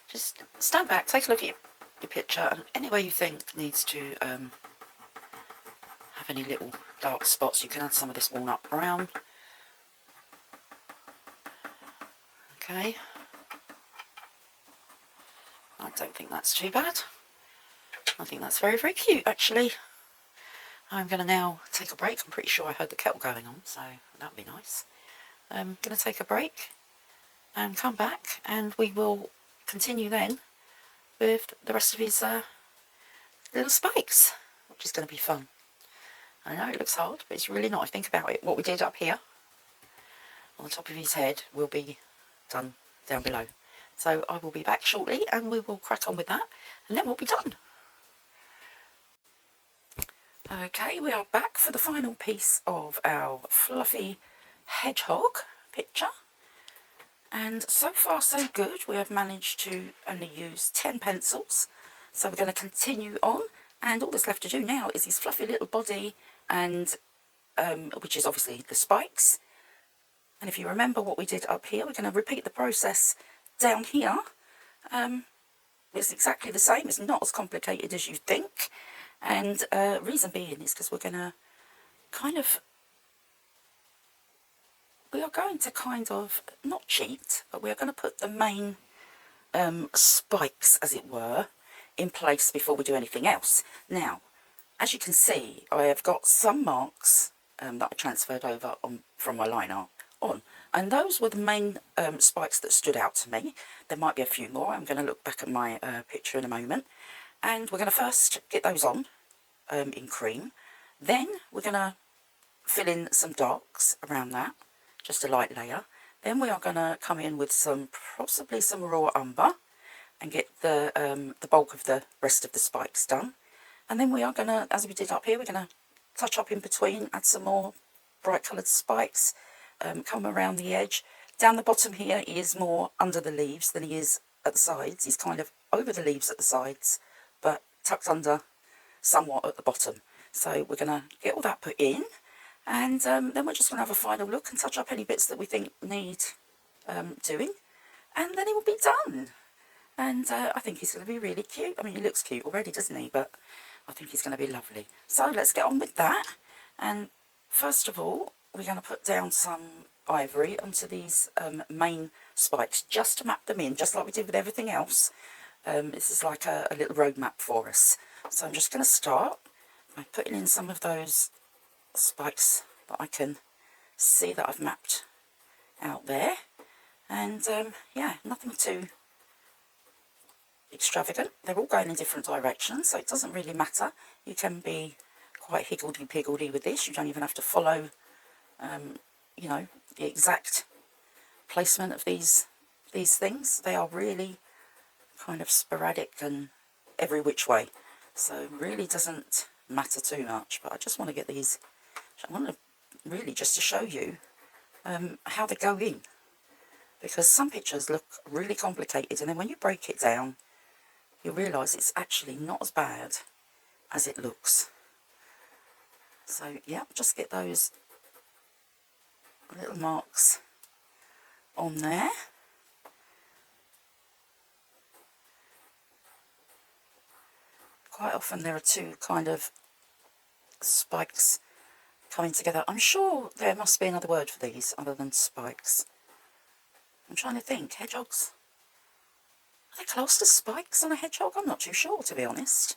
Just stand back, take a look at your picture, and anywhere you think needs to have any little dark spots, you can add some of this walnut brown. Okay. I don't think that's too bad. I think that's very, very cute, actually. I'm going to now take a break. I'm pretty sure I heard the kettle going on, so that would be nice. I'm going to take a break and come back, and we will continue then with the rest of his little spikes, which is going to be fun. I know it looks hard, but it's really not. Think about it. What we did up here on the top of his head will be done down below. So I will be back shortly and we will crack on with that and then we'll be done. Okay, we are back for the final piece of our fluffy hedgehog picture. And so far so good. We have managed to only use 10 pencils. So we're going to continue on. And all that's left to do now is his fluffy little body, and which is obviously the spikes. And if you remember what we did up here, we're going to repeat the process down here. It's exactly the same. It's not as complicated as you think. And reason being is because we are going to kind of, not cheat, but we're going to put the main spikes, as it were, in place before we do anything else. Now, as you can see, I have got some marks that I transferred over from my line art on, and those were the main spikes that stood out to me. There might be a few more. I'm going to look back at my picture in a moment, and we're going to first get those on in cream. Then we're going to fill in some darks around that, just a light layer. Then we are going to come in with possibly some raw umber and get the bulk of the rest of the spikes done. And then we are going to, as we did up here, we're going to touch up in between, add some more bright coloured spikes, come around the edge. Down the bottom here, he is more under the leaves than he is at the sides. He's kind of over the leaves at the sides, but tucked under somewhat at the bottom. So we're going to get all that put in, and then we're just going to have a final look and touch up any bits that we think need doing, and then it will be done. And I think he's going to be really cute. I mean, he looks cute already, doesn't he? But I think he's going to be lovely. So let's get on with that. And first of all, we're going to put down some ivory onto these main spikes, just to map them in, just like we did with everything else. This is like a little road map for us. So I'm just going to start by putting in some of those spikes that I can see that I've mapped out there. And yeah, nothing too extravagant. They're all going in different directions, so it doesn't really matter. You can be quite higgledy-piggledy with this. You don't even have to follow, you know, the exact placement of these things. They are really kind of sporadic and every which way, so really doesn't matter too much. But I just want to get these, I want to really just to show you how they go in, because some pictures look really complicated, and then when you break it down, you realise it's actually not as bad as it looks. So yeah, just get those little marks on there. Quite often there are two kind of spikes coming together. I'm sure there must be another word for these other than spikes. I'm trying to think. Hedgehogs? Are they classed as spikes on a hedgehog? I'm not too sure, to be honest.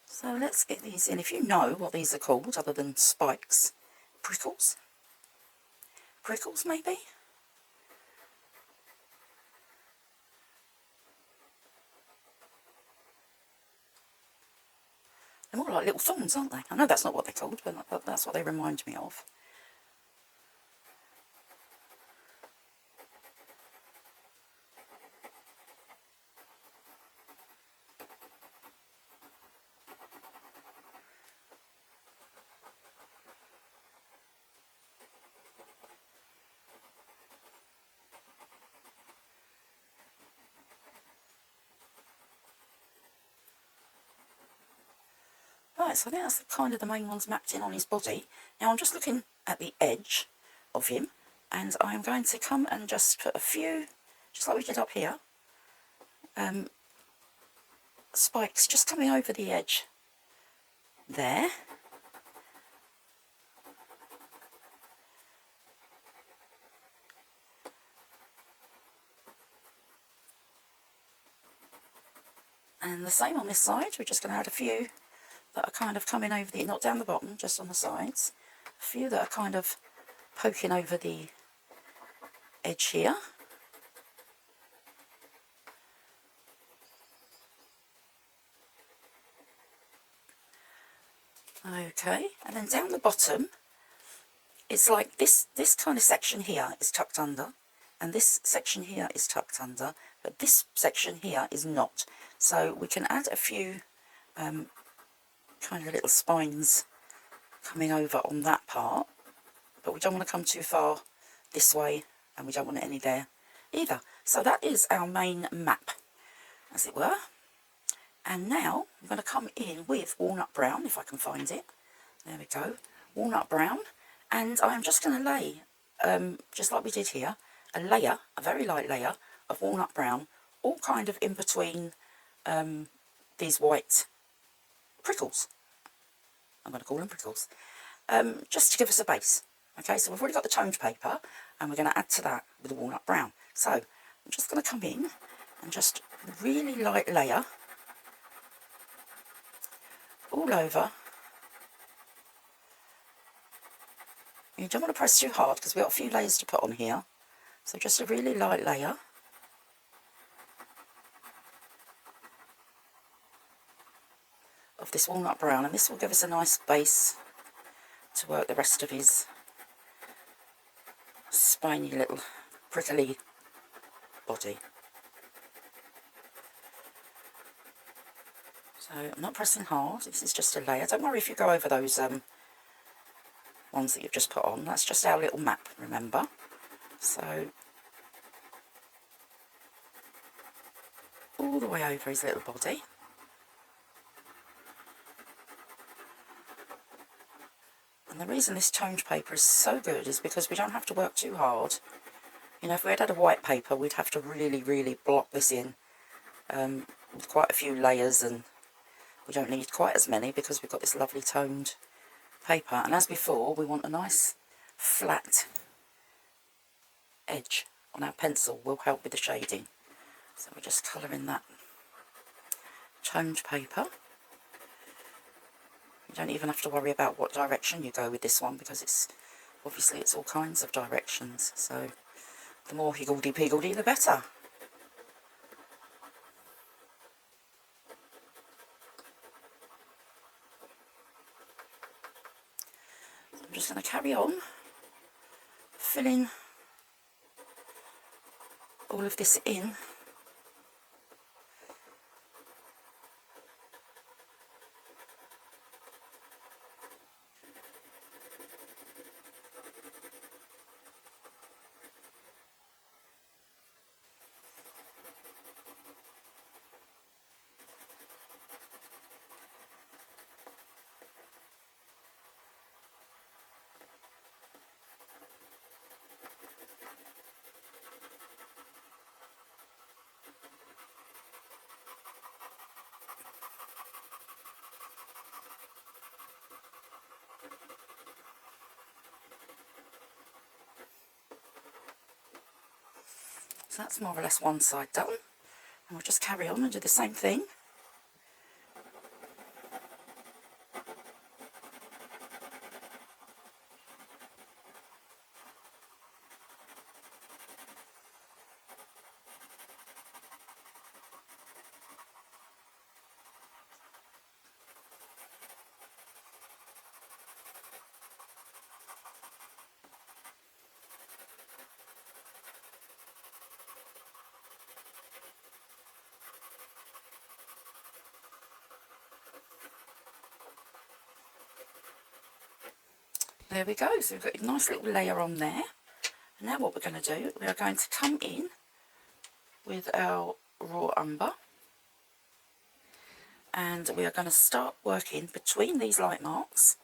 So let's get these in. If you know what these are called other than spikes. Prickles? Prickles, maybe? They're more like little thorns, aren't they? I know that's not what they're called, but that's what they remind me of. Right, so I think that's kind of the main ones mapped in on his body. Now I'm just looking at the edge of him, and I'm going to come and just put a few, just like we did up here, spikes just coming over the edge there. And the same on this side. We're just going to add a few that are kind of coming over the, not down the bottom, just on the sides. A few that are kind of poking over the edge here. Okay, and then down the bottom, it's like this kind of section here is tucked under, and this section here is tucked under, but this section here is not. So we can add a few kind of little spines coming over on that part, but we don't want to come too far this way, and we don't want any there either. So that is our main map, as it were. And now I'm going to come in with walnut brown, if I can find it. There we go, walnut brown. And I'm just going to lay, just like we did here, a layer, a very light layer of walnut brown, all kind of in between these white prickles. I'm going to call them prickles. Just to give us a base. Okay, so we've already got the toned paper, and we're going to add to that with the walnut brown. So I'm just going to come in and just really light layer all over. You don't want to press too hard because we've got a few layers to put on here. So just a really light layer. Of this walnut brown, and this will give us a nice base to work the rest of his spiny little prickly body. So I'm not pressing hard, this is just a layer. Don't worry if you go over those ones that you've just put on, that's just our little map, remember. So all the way over his little body. And the reason this toned paper is so good is because we don't have to work too hard. You know, if we had a white paper, we'd have to really block this in with quite a few layers, and we don't need quite as many because we've got this lovely toned paper. And as before, we want a nice flat edge on our pencil, will help with the shading. So we're just colouring that toned paper. You don't even have to worry about what direction you go with this one, because it's obviously it's all kinds of directions, so the more higgledy-piggledy the better. I'm just going to carry on filling all of this in. So that's more or less one side done, and we'll just carry on and do the same thing. There we go, so we've got a nice little layer on there. And now what we're going to do, we are going to come in with our raw umber, and we are going to start working between these light marks.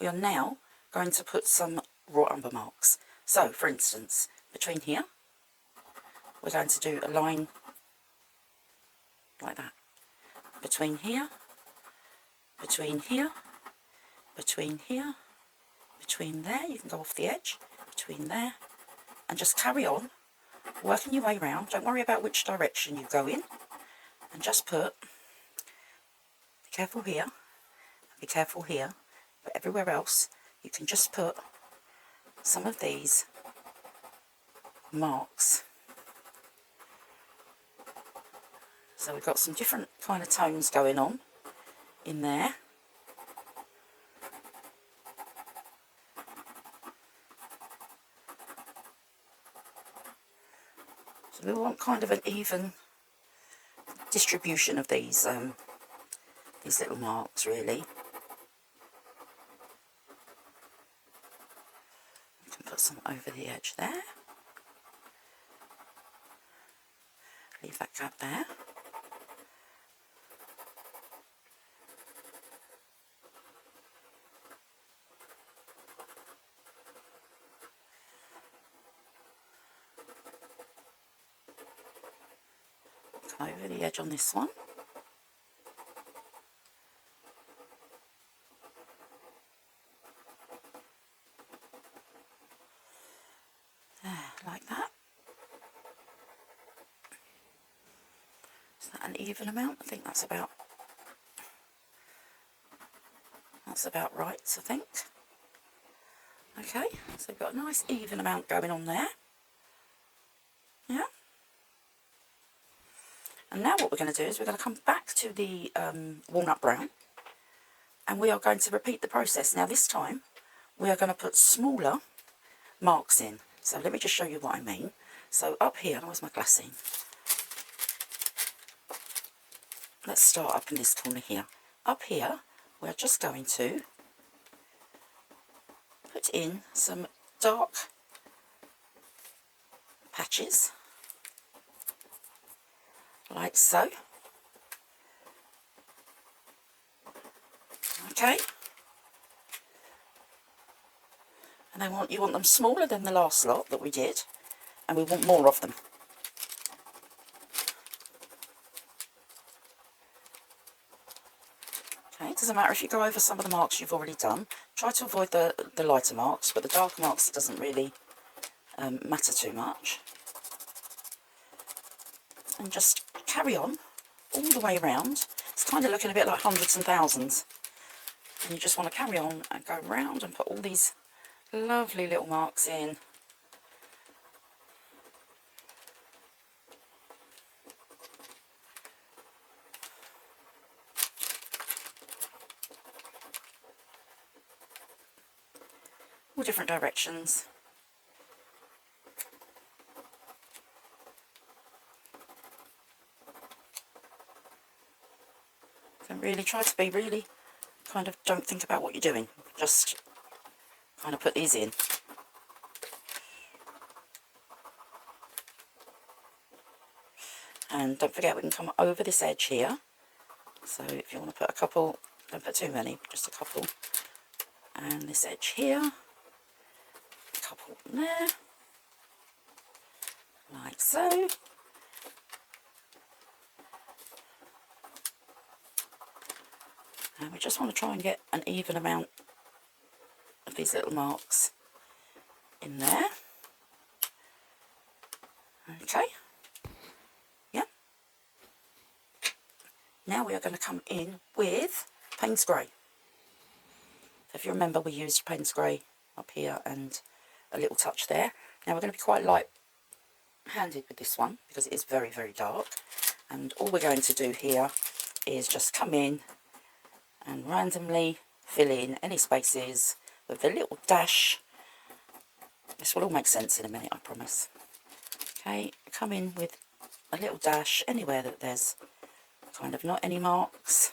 We are now going to put some raw umber marks. So for instance, between here, we're going to do a line like that. Between here, between here, between here, between there, you can go off the edge, between there, and just carry on working your way around. Don't worry about which direction you go in, and just put, be careful here, be careful here, but everywhere else you can just put some of these marks. So we've got some different kind of tones going on in there. We want kind of an even distribution of these little marks, really. We can put some over the edge there. Leave that gap there. Come over the edge on this one. There, like that. Is that an even amount? I think that's about right, I think. Okay, so we've got a nice even amount going on there. Yeah. And now what we're going to do is we're going to come back to the walnut brown, and we are going to repeat the process. Now this time we are going to put smaller marks in. So let me just show you what I mean. So up here, where's my glassine? Let's start up in this corner here. Up here, we're just going to put in some dark patches, like so. Okay. And you want them smaller than the last lot that we did, and we want more of them. Okay, it doesn't matter if you go over some of the marks you've already done. Try to avoid the lighter marks, but the darker marks, it doesn't really matter too much. And just carry on all the way around. It's kind of looking a bit like hundreds and thousands. And you just want to carry on and go round and put all these lovely little marks in. All different directions. And really try to be really kind of, don't think about what you're doing. Just kind of put these in. And don't forget, we can come over this edge here. So if you want to put a couple, don't put too many, just a couple. And this edge here, a couple there, like so. And we just want to try and get an even amount of these little marks in there. Okay. Yeah. Now we are going to come in with Payne's Grey. If you remember, we used Payne's Grey up here and a little touch there. Now we're going to be quite light-handed with this one because it is very, very dark. And all we're going to do here is just come in and randomly fill in any spaces with a little dash. This will all make sense in a minute, I promise. Okay, come in with a little dash anywhere that there's kind of not any marks.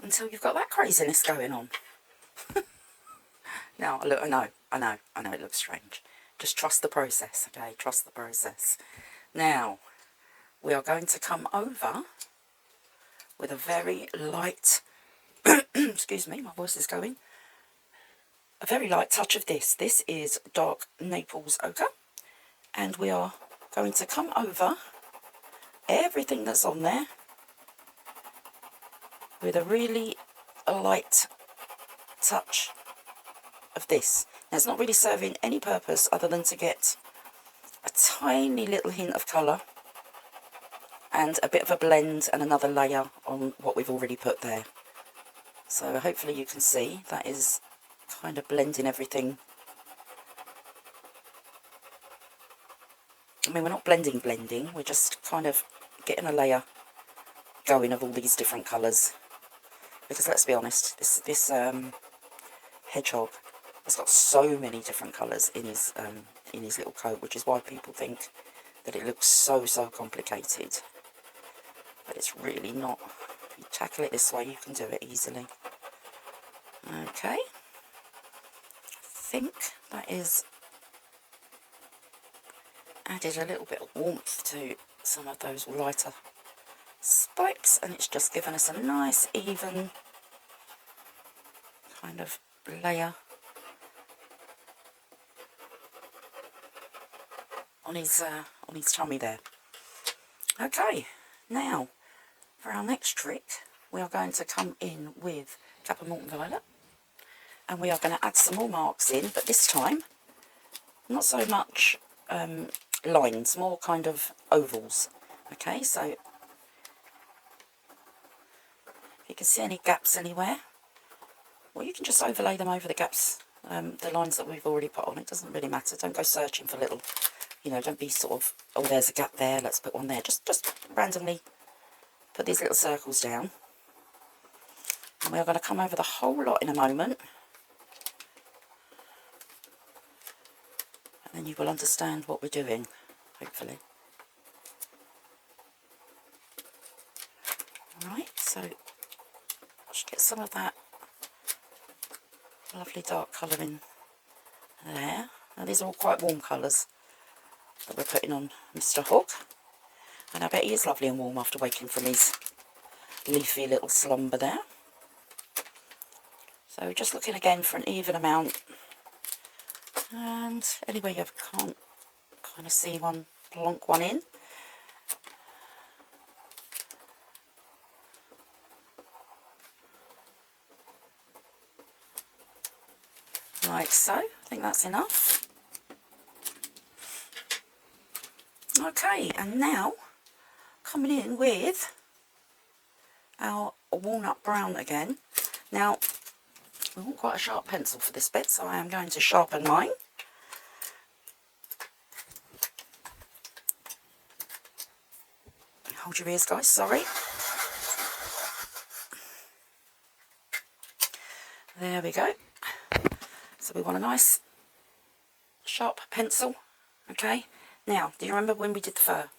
Until you've got that craziness going on. Now, look, I know it looks strange. Just trust the process, okay? Trust the process. Now, we are going to come over with a very light, excuse me, my voice is going, a very light touch of this. This is dark Naples ochre, and we are going to come over everything that's on there with a really light touch of this. Now it's not really serving any purpose other than to get a tiny little hint of colour and a bit of a blend and another layer on what we've already put there. So hopefully you can see that is kind of blending everything. I mean, we're not blending, we're just kind of getting a layer going of all these different colours. Because let's be honest, this hedgehog has got so many different colours in his little coat, which is why people think that it looks so complicated. But it's really not. If you tackle it this way, you can do it easily. Okay, I think that is added a little bit of warmth to some of those lighter spikes, and it's just given us a nice even kind of layer on his tummy there. Okay, now for our next trick we are going to come in with Kappa Morton Violet, and we are going to add some more marks in, but this time not so much lines, more kind of ovals. Okay, so if you can see any gaps anywhere, well, you can just overlay them over the gaps, the lines that we've already put on. It doesn't really matter. Don't go searching for little, you know, don't be sort of, oh, there's a gap there, let's put one there. Just randomly put these little circles down. And we are going to come over the whole lot in a moment. And then you will understand what we're doing, hopefully. Alright, so just get some of that lovely dark colour in there. Now these are all quite warm colours that we're putting on Mr. Hog. And I bet he is lovely and warm after waking from his leafy little slumber there. So just looking again for an even amount. And anyway, you can't kind of see one, plonk one in. Like so, I think that's enough. Okay, and now coming in with our walnut brown again. Now, we want quite a sharp pencil for this bit, so I am going to sharpen mine. Hold your ears, guys, sorry. There we go. So we want a nice sharp pencil. Okay, now do you remember when we did the fur?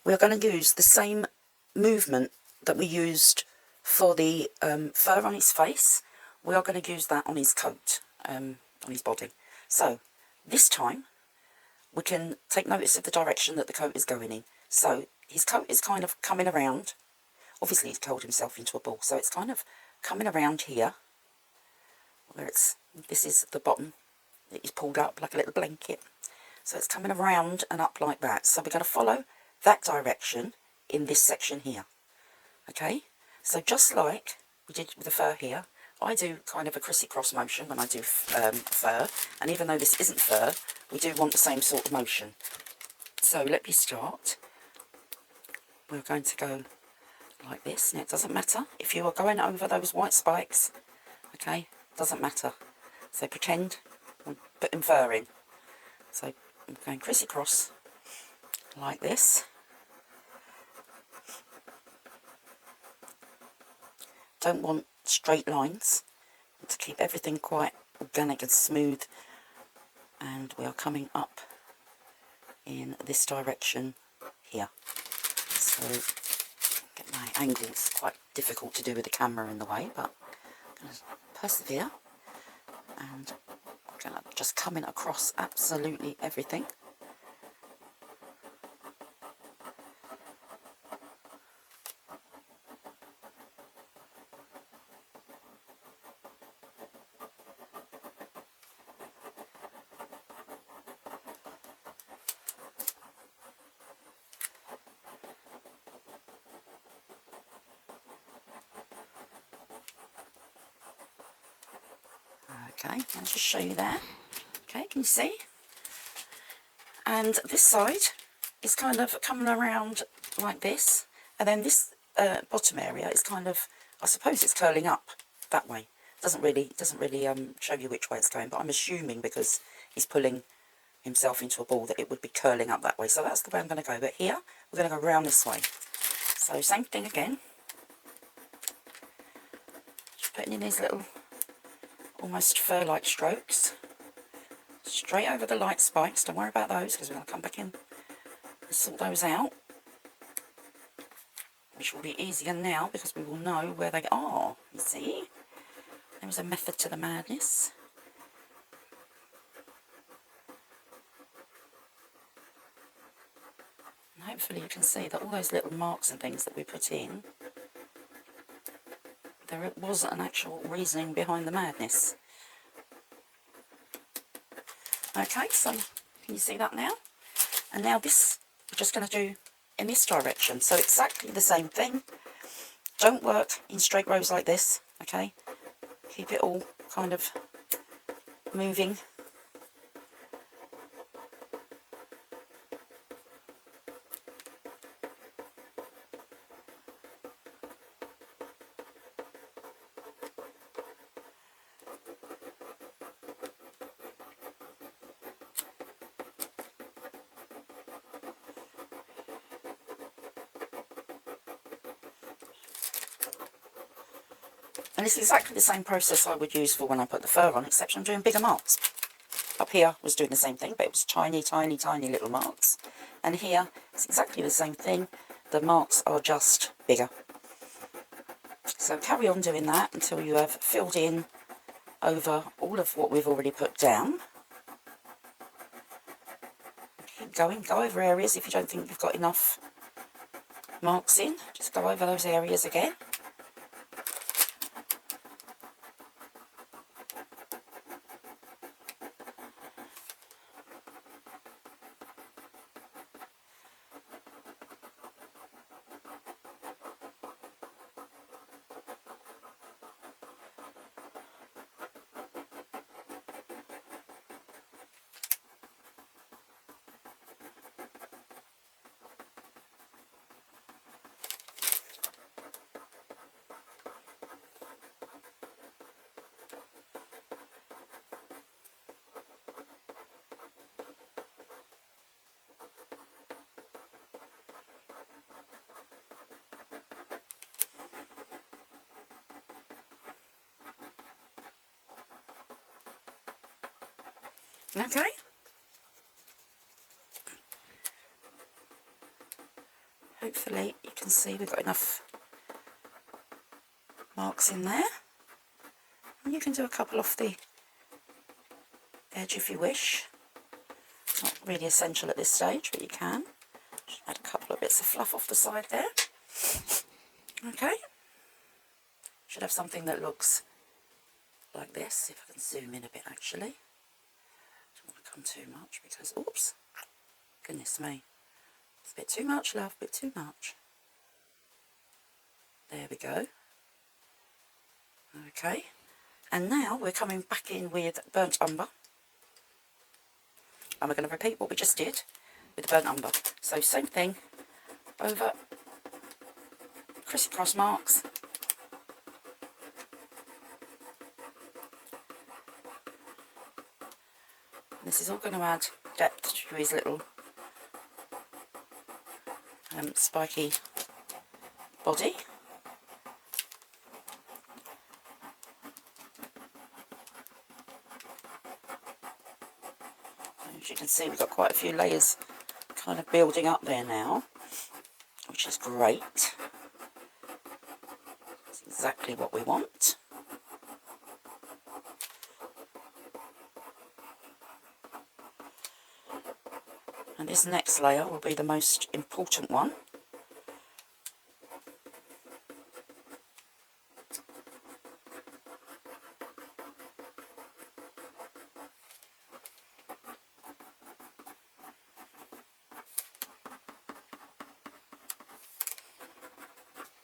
We are going to use the same movement that we used for the fur on his face. We are going to use that on his coat, on his body. So this time we can take notice of the direction that the coat is going in. So his coat is kind of coming around. Obviously he's curled himself into a ball, so it's kind of coming around here, where it's, this is the bottom, he's pulled up like a little blanket. So it's coming around and up like that. So we're going to follow that direction in this section here. Okay, so just like we did with the fur here, I do kind of a criss-cross motion when I do fur, and even though this isn't fur, we do want the same sort of motion. So let me start. We're going to go like this. Now it doesn't matter if you are going over those white spikes, okay, doesn't matter. So pretend I'm putting fur in. So I'm going criss-cross like this. Don't want straight lines, to keep everything quite organic and smooth. And we are coming up in this direction here. So get my angle. It's quite difficult to do with the camera in the way, but I'm going to persevere. And I'm going to just come in across absolutely everything. Okay, I'll just show you there. Okay, can you see? And this side is kind of coming around like this, and then this bottom area is kind of, I suppose it's curling up that way. Doesn't really show you which way it's going, but I'm assuming because he's pulling himself into a ball that it would be curling up that way. So that's the way I'm going to go. But here we're going to go round this way. So same thing again. Just putting in these little almost fur-like strokes. Straight over the light spikes. Don't worry about those because we're going to come back in and sort those out. Which will be easier now because we will know where they are. You see? There is a method to the madness. And hopefully you can see that all those little marks and things that we put in, there was an actual reasoning behind the madness. Okay, so can you see that now? And now this, we're just going to do in this direction. So exactly the same thing. Don't work in straight rows like this, okay? Keep it all kind of moving. And it's exactly the same process I would use for when I put the fur on, except I'm doing bigger marks. Up here was doing the same thing, but it was tiny, tiny, tiny little marks. And here, it's exactly the same thing. The marks are just bigger. So carry on doing that until you have filled in over all of what we've already put down. Keep going, go over areas if you don't think you've got enough marks in. Just go over those areas again. Okay. Hopefully you can see we've got enough marks in there. And you can do a couple off the edge if you wish. Not really essential at this stage, but you can. Just add a couple of bits of fluff off the side there. Okay. Should have something that looks like this, if I can zoom in a bit actually. Don't want to come too much because, oops, goodness me. It's a bit too much, love, a bit too much. There we go. Okay. And now we're coming back in with burnt umber. And we're going to repeat what we just did with the burnt umber. So same thing, over crisscross marks. And this is all going to add depth to his little spiky body. As you can see, we've got quite a few layers kind of building up there now, which is great. That's exactly what we want. And this next layer will be the most important one.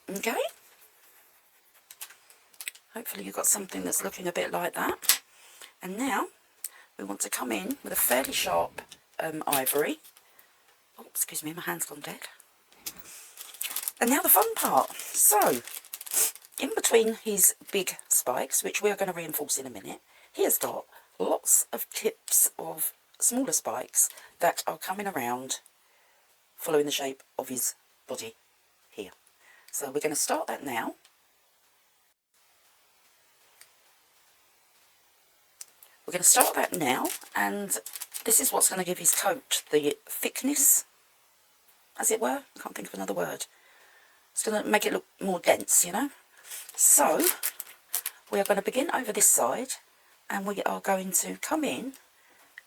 Okay. Hopefully you've got something that's looking a bit like that. And now we want to come in with a fairly sharp ivory. Oh, excuse me, my hand's gone dead. And now the fun part. So, in between his big spikes, which we are going to reinforce in a minute, he has got lots of tips of smaller spikes that are coming around following the shape of his body here. So we're going to start that now. We're going to start that now, and this is what's going to give his coat the thickness, as it were. I can't think of another word. It's going to make it look more dense, you know. So we are going to begin over this side, and we are going to come in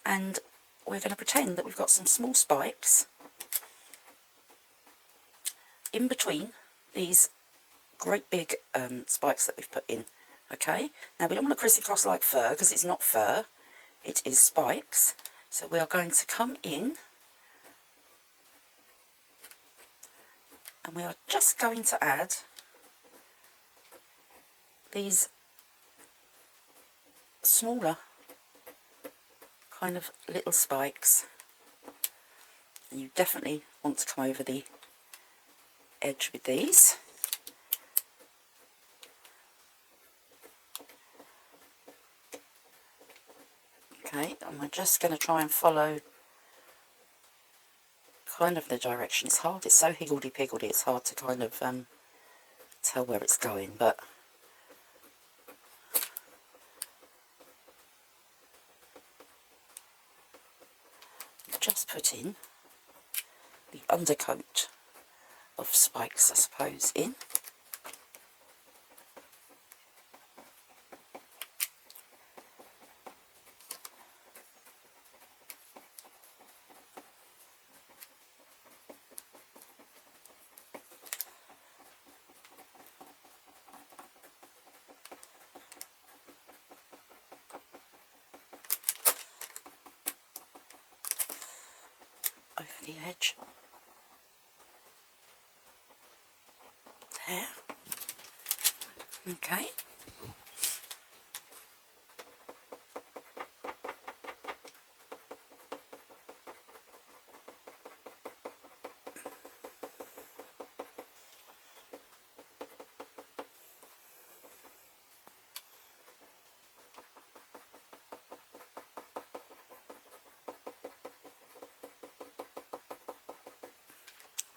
and we're going to pretend that we've got some small spikes in between these great big spikes that we've put in. Okay, now we don't want to crisscross like fur, because it's not fur, it is spikes. So we are going to come in and we are just going to add these smaller kind of little spikes. And you definitely want to come over the edge with these. Okay, and we're just going to try and follow kind of the direction. It's hard, it's so higgledy-piggledy, it's hard to kind of tell where it's going, but just put in the undercoat of spikes, I suppose, in. Over the edge. There. Okay.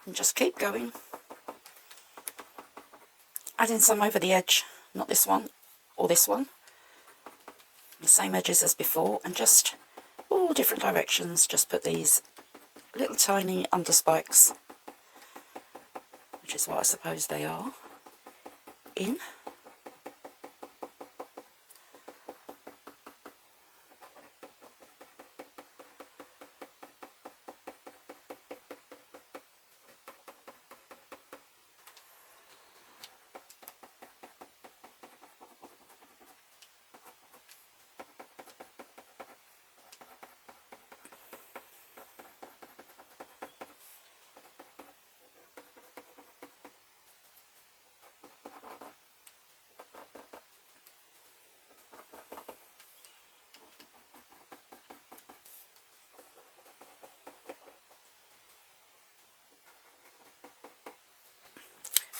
And just keep going, adding some over the edge, not this one or this one, the same edges as before, and just all different directions. Just put these little tiny under spikes, which is what I suppose they are, in.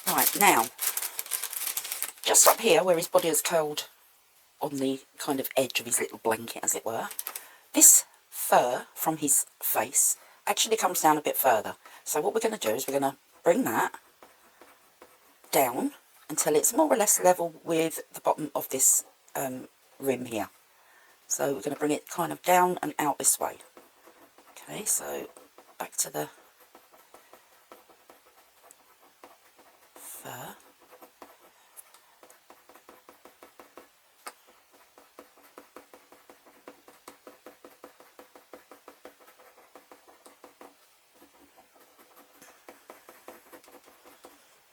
Right, now, just up here where his body is curled on the kind of edge of his little blanket, as it were, this fur from his face actually comes down a bit further. So what we're going to do is we're going to bring that down until it's more or less level with the bottom of this rim here. So we're going to bring it kind of down and out this way. Okay, so back to the fur.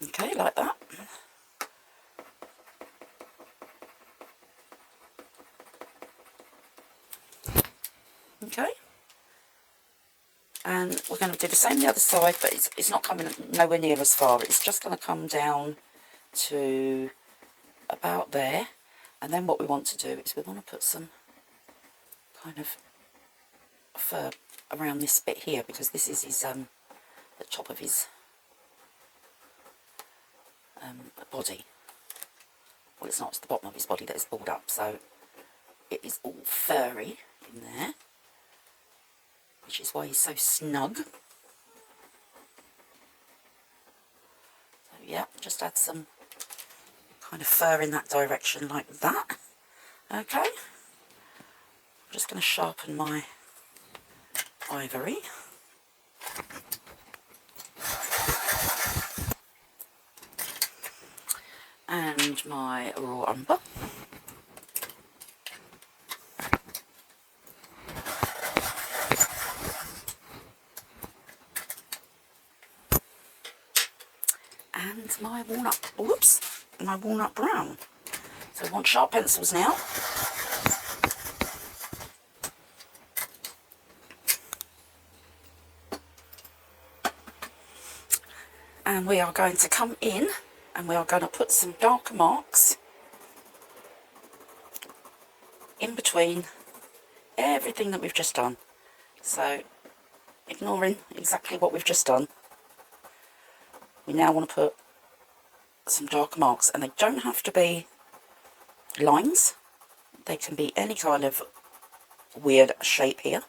Okay, like that. Okay. And we're going to do the same the other side, but it's not coming nowhere near as far. It's just going to come down to about there. And then what we want to do is we want to put some kind of fur around this bit here, because this is his the top of his body. Well, it's not, it's the bottom of his body that is balled up, so it is all furry in there, which is why he's so snug. So yeah, just add some kind of fur in that direction like that. Okay, I'm just going to sharpen my ivory. And my raw umber. And my walnut, whoops, my walnut brown. So I want sharp pencils now. And we are going to come in and we are going to put some darker marks in between everything that we've just done. So, ignoring exactly what we've just done, we now want to put some darker marks, and they don't have to be lines. They can be any kind of weird shape here,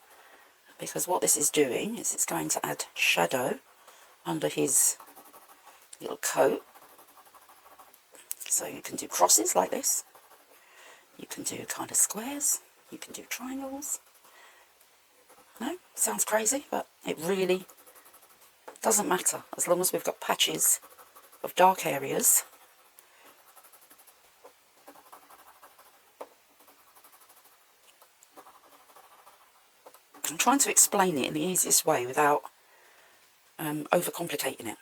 because what this is doing is it's going to add shadow under his little coat. So you can do crosses like this, you can do kind of squares, you can do triangles. No, sounds crazy, but it really doesn't matter as long as we've got patches of dark areas. I'm trying to explain it in the easiest way without overcomplicating it,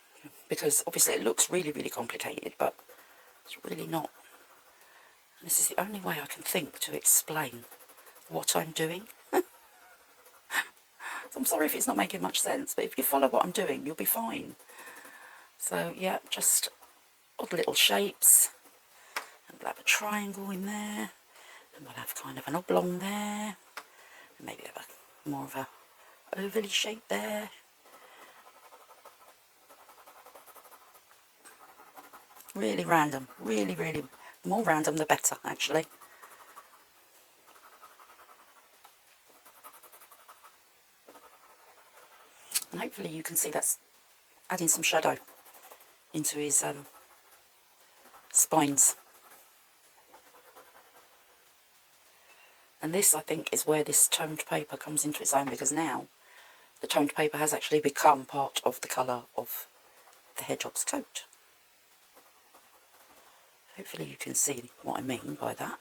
because obviously it looks really, really complicated, but it's really not. And this is the only way I can think to explain what I'm doing. I'm sorry if it's not making much sense, but if you follow what I'm doing, you'll be fine. So yeah, just odd little shapes, and we'll have a triangle in there, and we'll have kind of an oblong there, and maybe have a more of a ovally shape there. Really random, really, really, the more random the better, actually. And hopefully you can see that's adding some shadow into his spines. And this, I think, is where this toned paper comes into its own, because now the toned paper has actually become part of the colour of the hedgehog's coat. Hopefully you can see what I mean by that.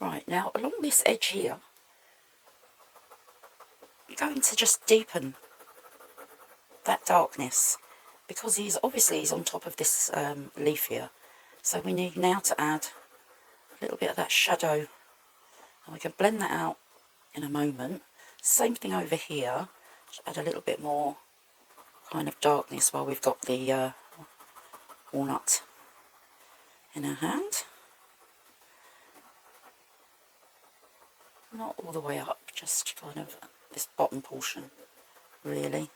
Right, now along this edge here, I'm going to just deepen that darkness, because he's on top of this leaf here. So we need now to add a little bit of that shadow, and we can blend that out in a moment. Same thing over here, just add a little bit more kind of darkness while we've got the walnut in our hand. Not all the way up, just kind of this bottom portion, really.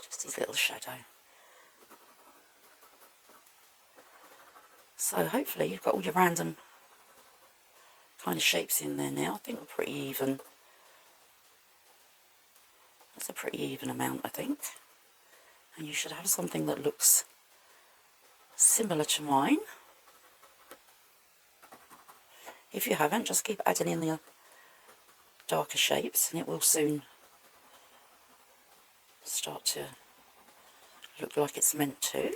Just his little shadow. So hopefully you've got all your random kind of shapes in there now. I think we're pretty even. That's a pretty even amount, I think. And you should have something that looks similar to mine. If you haven't, just keep adding in the darker shapes and it will soon start to look like it's meant to.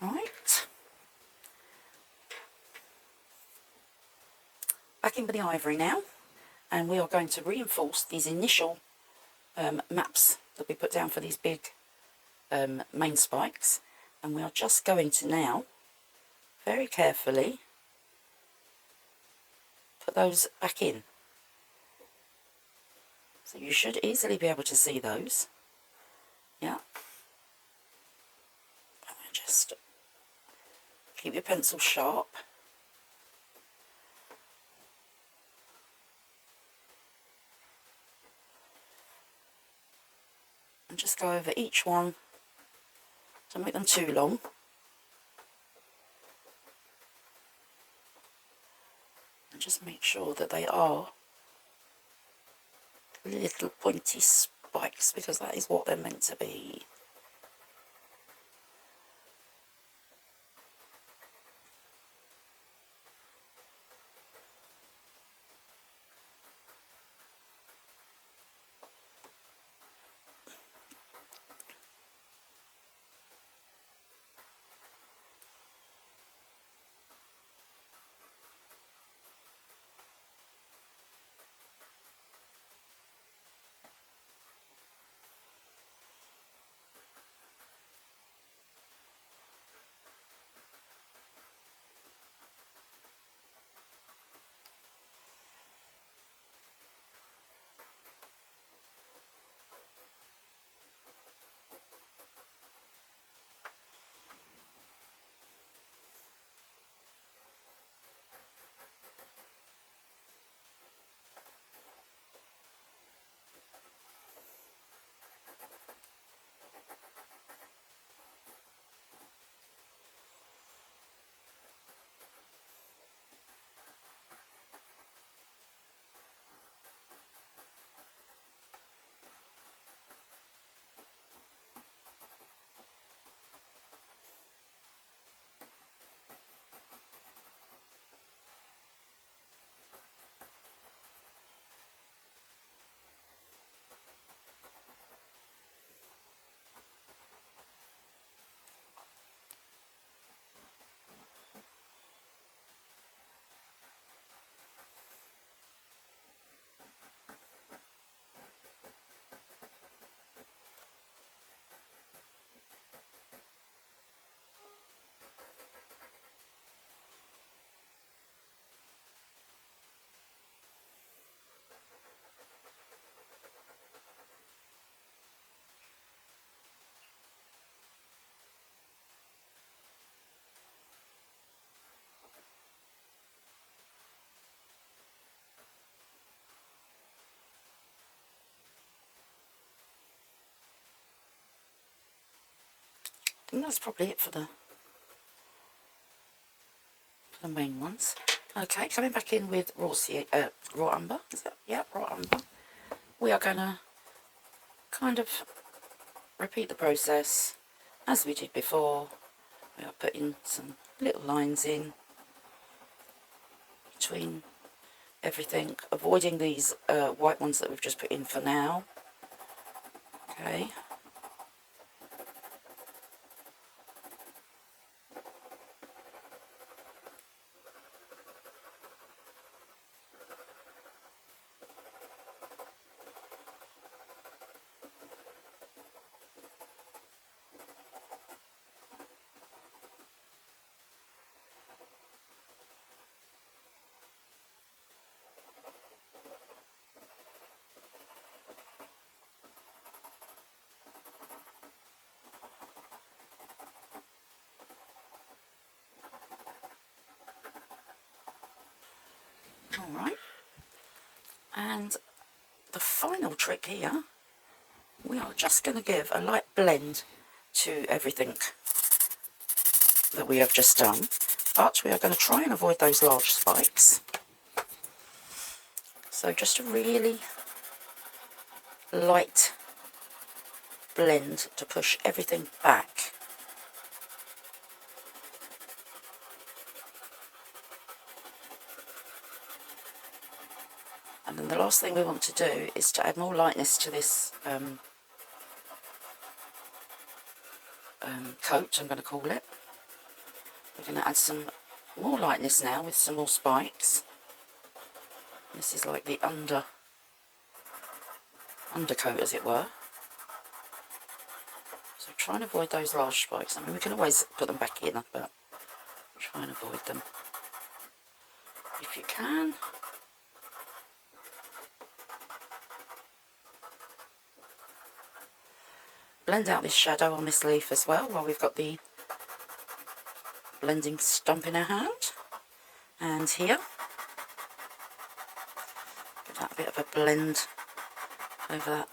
Right. back in with the ivory now, and we are going to reinforce these initial maps that we put down for these big main spikes, and we are just going to now very carefully put those back in. So you should easily be able to see those. Yeah. Just keep your pencil sharp. And just go over each one. Don't make them too long. And just make sure that they are little pointy spikes, because that is what they're meant to be. I think that's probably it for the main ones. Okay, coming back in with raw umber. Is that, yeah, raw umber. We are going to kind of repeat the process as we did before. We are putting some little lines in between everything, avoiding these white ones that we've just put in for now. Okay. Alright, and the final trick here, we are just going to give a light blend to everything that we have just done, but we are going to try and avoid those large spikes. So just a really light blend to push everything back. And then the last thing we want to do is to add more lightness to this coat, I'm going to call it. We're going to add some more lightness now with some more spikes. This is like the undercoat, as it were. So try and avoid those large spikes. I mean, we can always put them back in, but try and avoid them if you can. Blend out this shadow on this leaf as well while we've got the blending stump in our hand. And here, give that a bit of a blend over that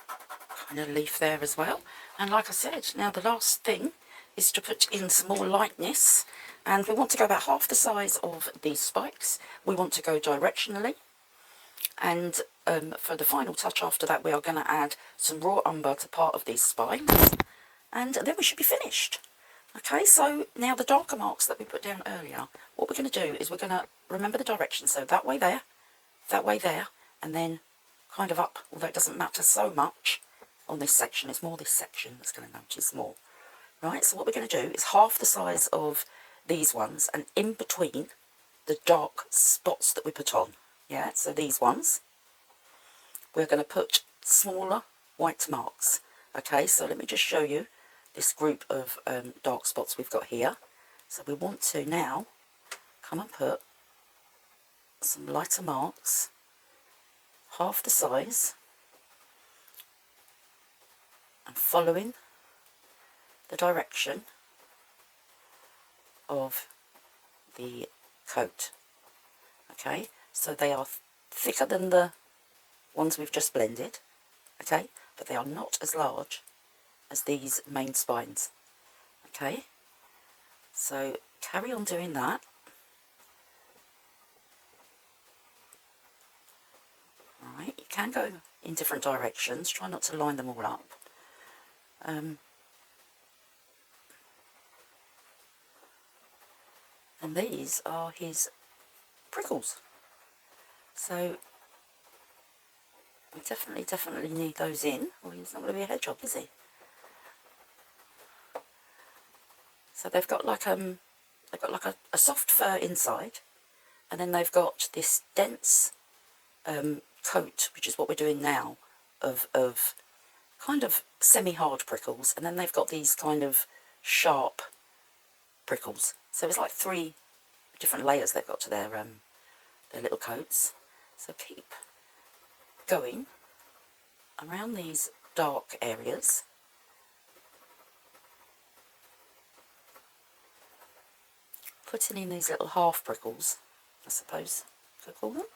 kind of leaf there as well. And like I said, now the last thing is to put in some more lightness, and we want to go about half the size of these spikes. We want to go directionally, and for the final touch after that, we are going to add some raw umber to part of these spines, and then we should be finished. Okay, so now the darker marks that we put down earlier, what we're going to do is we're going to remember the direction. So that way there, and then kind of up, although it doesn't matter so much on this section. It's more this section that's going to notice more. Right, so what we're going to do is half the size of these ones, and in between the dark spots that we put on. Yeah, so these ones, we're going to put smaller white marks. Okay, so let me just show you this group of dark spots we've got here. So we want to now come and put some lighter marks, half the size, and following the direction of the coat. Okay, so they are thicker than the ones we've just blended, okay, but they are not as large as these main spines. Okay, so carry on doing that. Alright, you can go in different directions, try not to line them all up. And these are his prickles. So we definitely need those in, or he's not going to be a hedgehog, is he? So they've got like a soft fur inside, and then they've got this dense coat, which is what we're doing now, of kind of semi-hard prickles, and then they've got these kind of sharp prickles. So it's like 3 different layers they've got to their little coats. So keep going around these dark areas. Putting in these little half prickles, I suppose you could call them.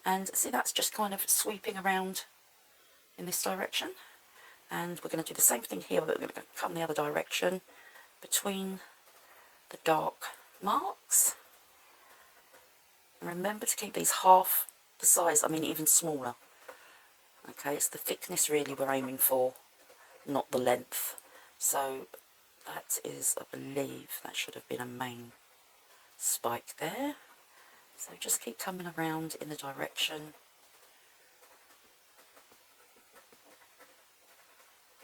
And see, that's just kind of sweeping around in this direction. And we're going to do the same thing here, but we're going to come the other direction between the dark marks. And remember to keep these half the size, I mean even smaller. Okay, it's the thickness really we're aiming for, not the length. So that is, I believe, that should have been a main spike there. So just keep coming around in the direction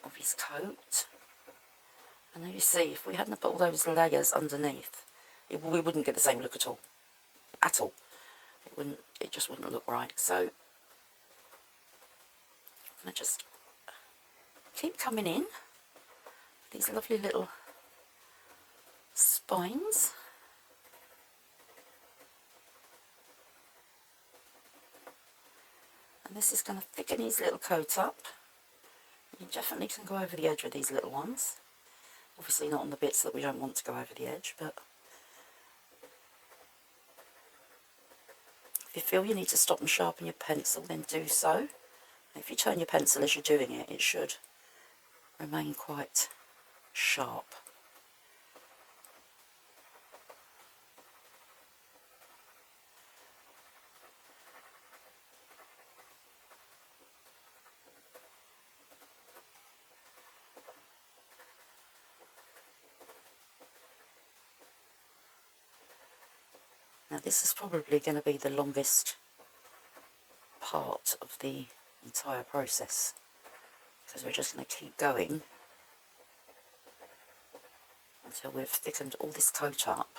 of his coat. And then you see, if we hadn't put all those layers underneath, we wouldn't get the same look at all. At all. It just wouldn't look right. So I'm going to just keep coming in these lovely little spines. And this is going to thicken his little coat up. You definitely can go over the edge with these little ones. Obviously not on the bits that we don't want to go over the edge, but if you feel you need to stop and sharpen your pencil, then do so. If you turn your pencil as you're doing it, it should remain quite sharp. Now this is probably going to be the longest part of the entire process, because we're just going to keep going until we've thickened all this coat up.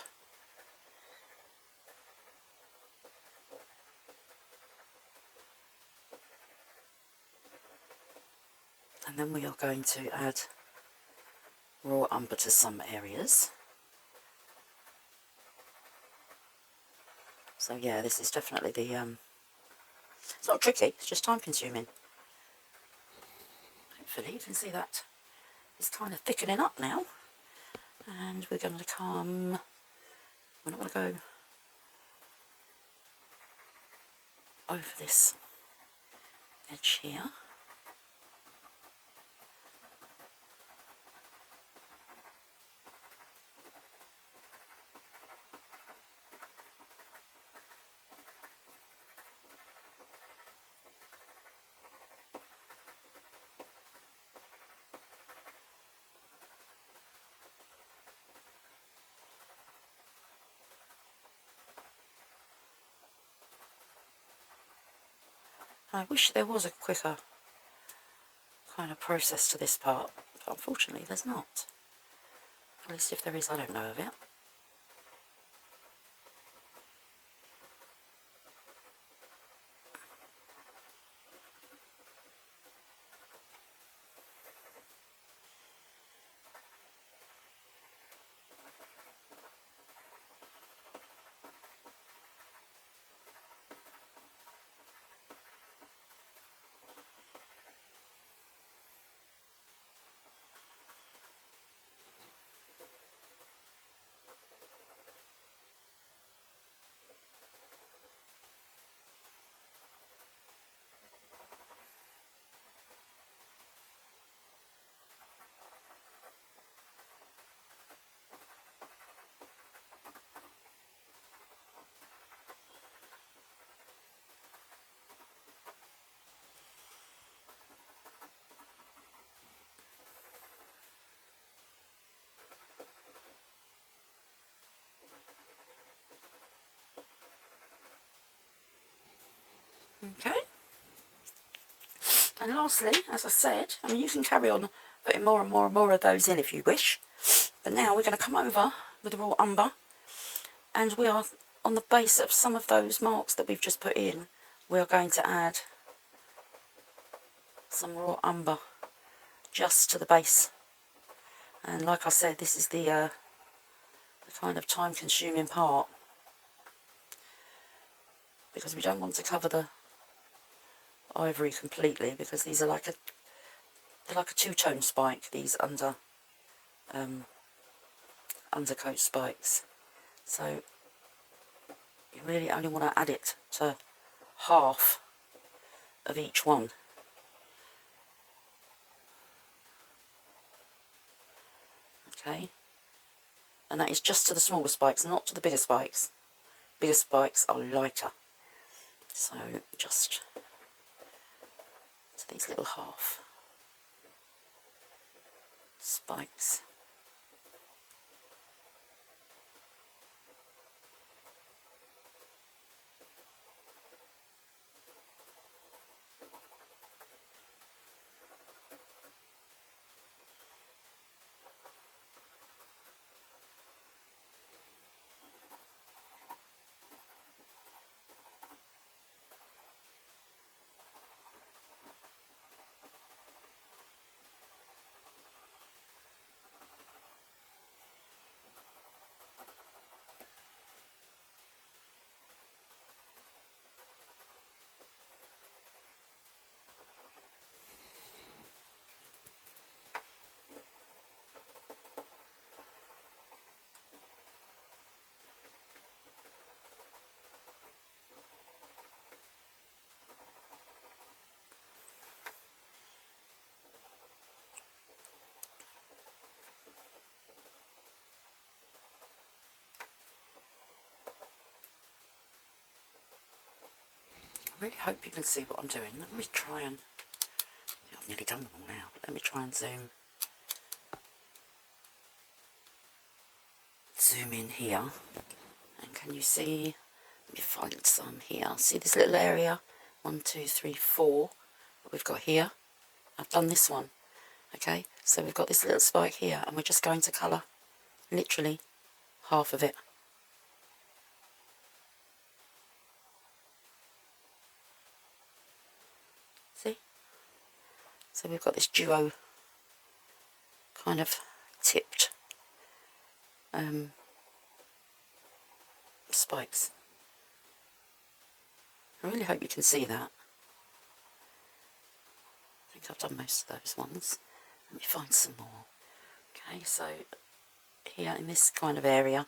And then we are going to add raw umber to some areas. So yeah, this is definitely the, it's not tricky, it's just time consuming. Hopefully you can see that it's kind of thickening up now. And we're going to come, we're not going to go over this edge here. I wish there was a quicker kind of process to this part, but unfortunately there's not. At least if there is, I don't know of it. Okay. And lastly, as I said, I mean you can carry on putting more and more and more of those in if you wish. But now we're going to come over with the raw umber, and we are on the base of some of those marks that we've just put in. We are going to add some raw umber just to the base. And like I said, this is the kind of time-consuming part, because we don't want to cover the ivory completely, because these are like they're like a two-tone spike, these undercoat spikes. So you really only want to add it to half of each one. Okay, and that is just to the smaller spikes, not to the bigger spikes. Bigger spikes are lighter, so just to these little half spikes. I really hope you can see what I'm doing. Let me try and, I've nearly done them all now, but let me try and zoom in here. And can you see, let me find some here. See this little area? 1, 2, 3, 4 that we've got here. I've done this one. Okay, so we've got this little spike here, and we're just going to colour literally half of it. See? So we've got this duo kind of tipped spikes. I really hope you can see that. I think I've done most of those ones. Let me find some more. Okay, so here in this kind of area,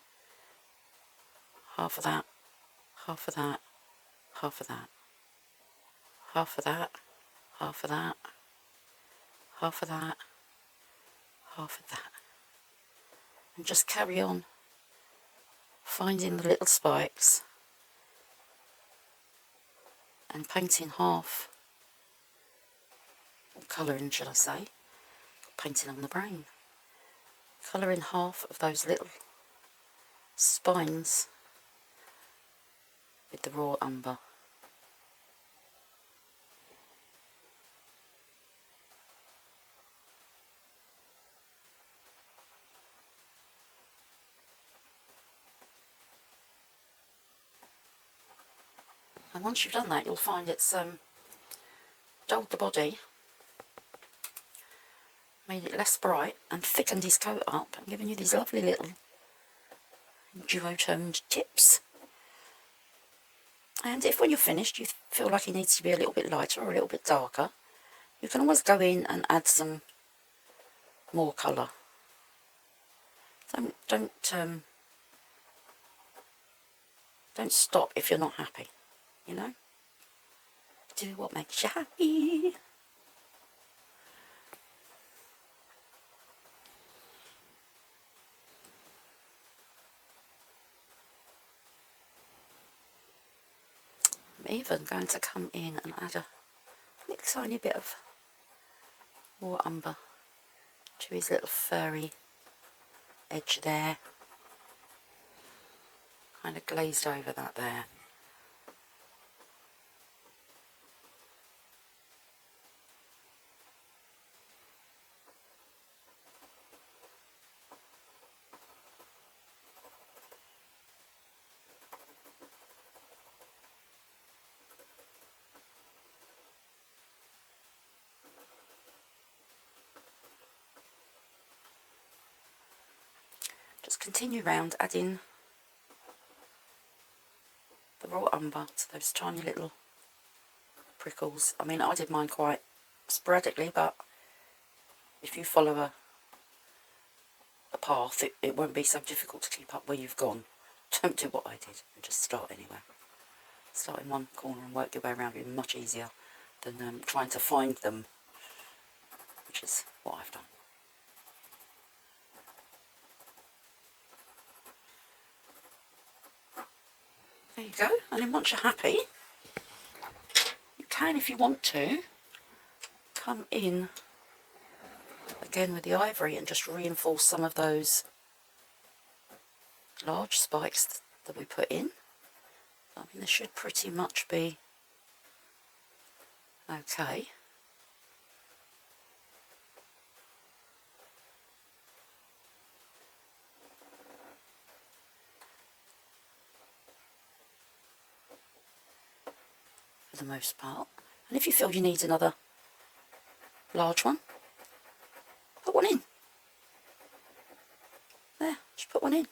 half of that, half of that, half of that, half of that, half of that, half of that, half of that. And just carry on finding the little spikes and painting half, or colouring should I say, painting on the brain. Colouring half of those little spines with the raw umber. And once you've done that, you'll find it's dulled the body, made it less bright, and thickened his coat up, and given you these lovely little duotoned tips. And if when you're finished you feel like he needs to be a little bit lighter or a little bit darker, you can always go in and add some more colour. Don't stop if you're not happy, you know. Do what makes you happy. I'm even going to come in and add a little tiny bit of more umber to his little furry edge there. Kind of glazed over that there. Just continue round adding the raw umber to those tiny little prickles. I mean, I did mine quite sporadically, but if you follow a path, it won't be so difficult to keep up where you've gone. Don't do what I did and just start anywhere. Start in one corner and work your way around will be much easier than trying to find them, which is what I've done. There you go, and then once you're happy, you can, if you want to, come in again with the ivory and just reinforce some of those large spikes that we put in. I mean, they should pretty much be okay. For the most part. And if you feel you need another large one, put one in. There, just put one in.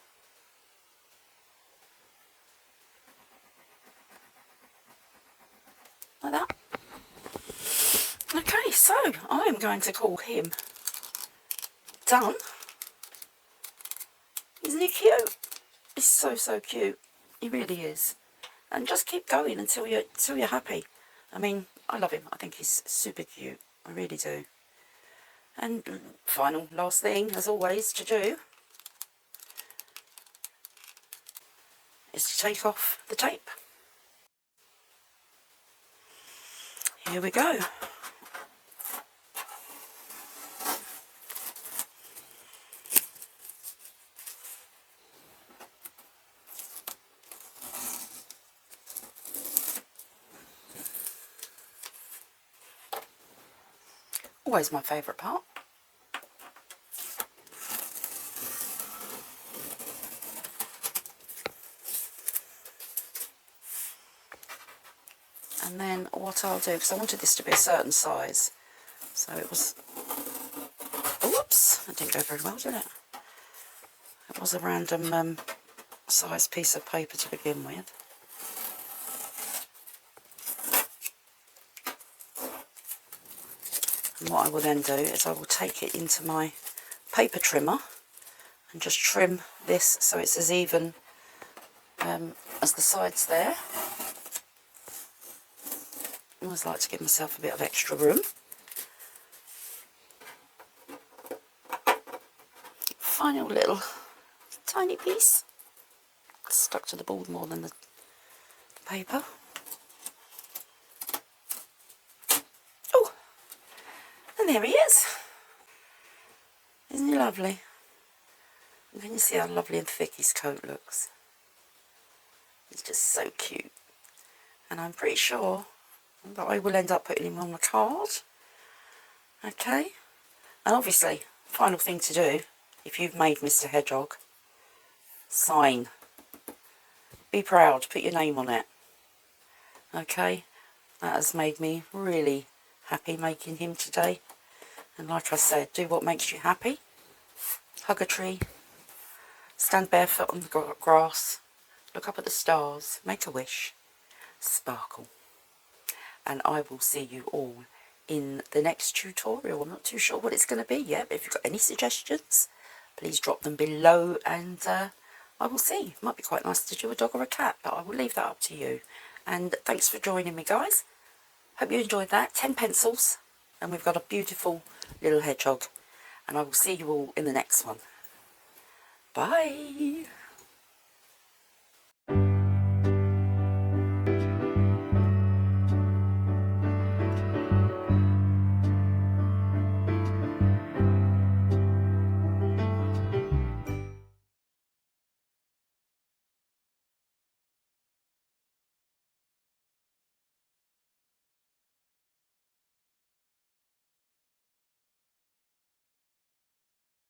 Like that. Okay, so I am going to call him done. Isn't he cute? He's so cute. He really is. And just keep going until you're happy. I mean, I love him. I think he's super cute. I really do. And last thing, as always, to do is to take off the tape. Here we go. Always my favourite part. And then what I'll do, because I wanted this to be a certain size, So it was, whoops, that didn't go very well, did it? It was a random size piece of paper to begin with. And what I will then do is I will take it into my paper trimmer and just trim this so it's as even as the sides there. I always like to give myself a bit of extra room. Final little tiny piece. Stuck to the board more than the paper. Oh, and there he is. Isn't he lovely? And can you see how lovely and thick his coat looks? He's just so cute. And I'm pretty sure that I will end up putting him on the card. Okay. And obviously, final thing to do, if you've made Mr. Hedgehog, sign. Be proud, put your name on it. Okay. That has made me really happy making him today. And like I said, do what makes you happy. Hug a tree. Stand barefoot on the grass. Look up at the stars. Make a wish. Sparkle. And I will see you all in the next tutorial. I'm not too sure what it's going to be yet, but if you've got any suggestions, please drop them below and I will see. It might be quite nice to do a dog or a cat, but I will leave that up to you. And thanks for joining me, guys. Hope you enjoyed that. 10 pencils, and we've got a beautiful little hedgehog. And I will see you all in the next one. Bye.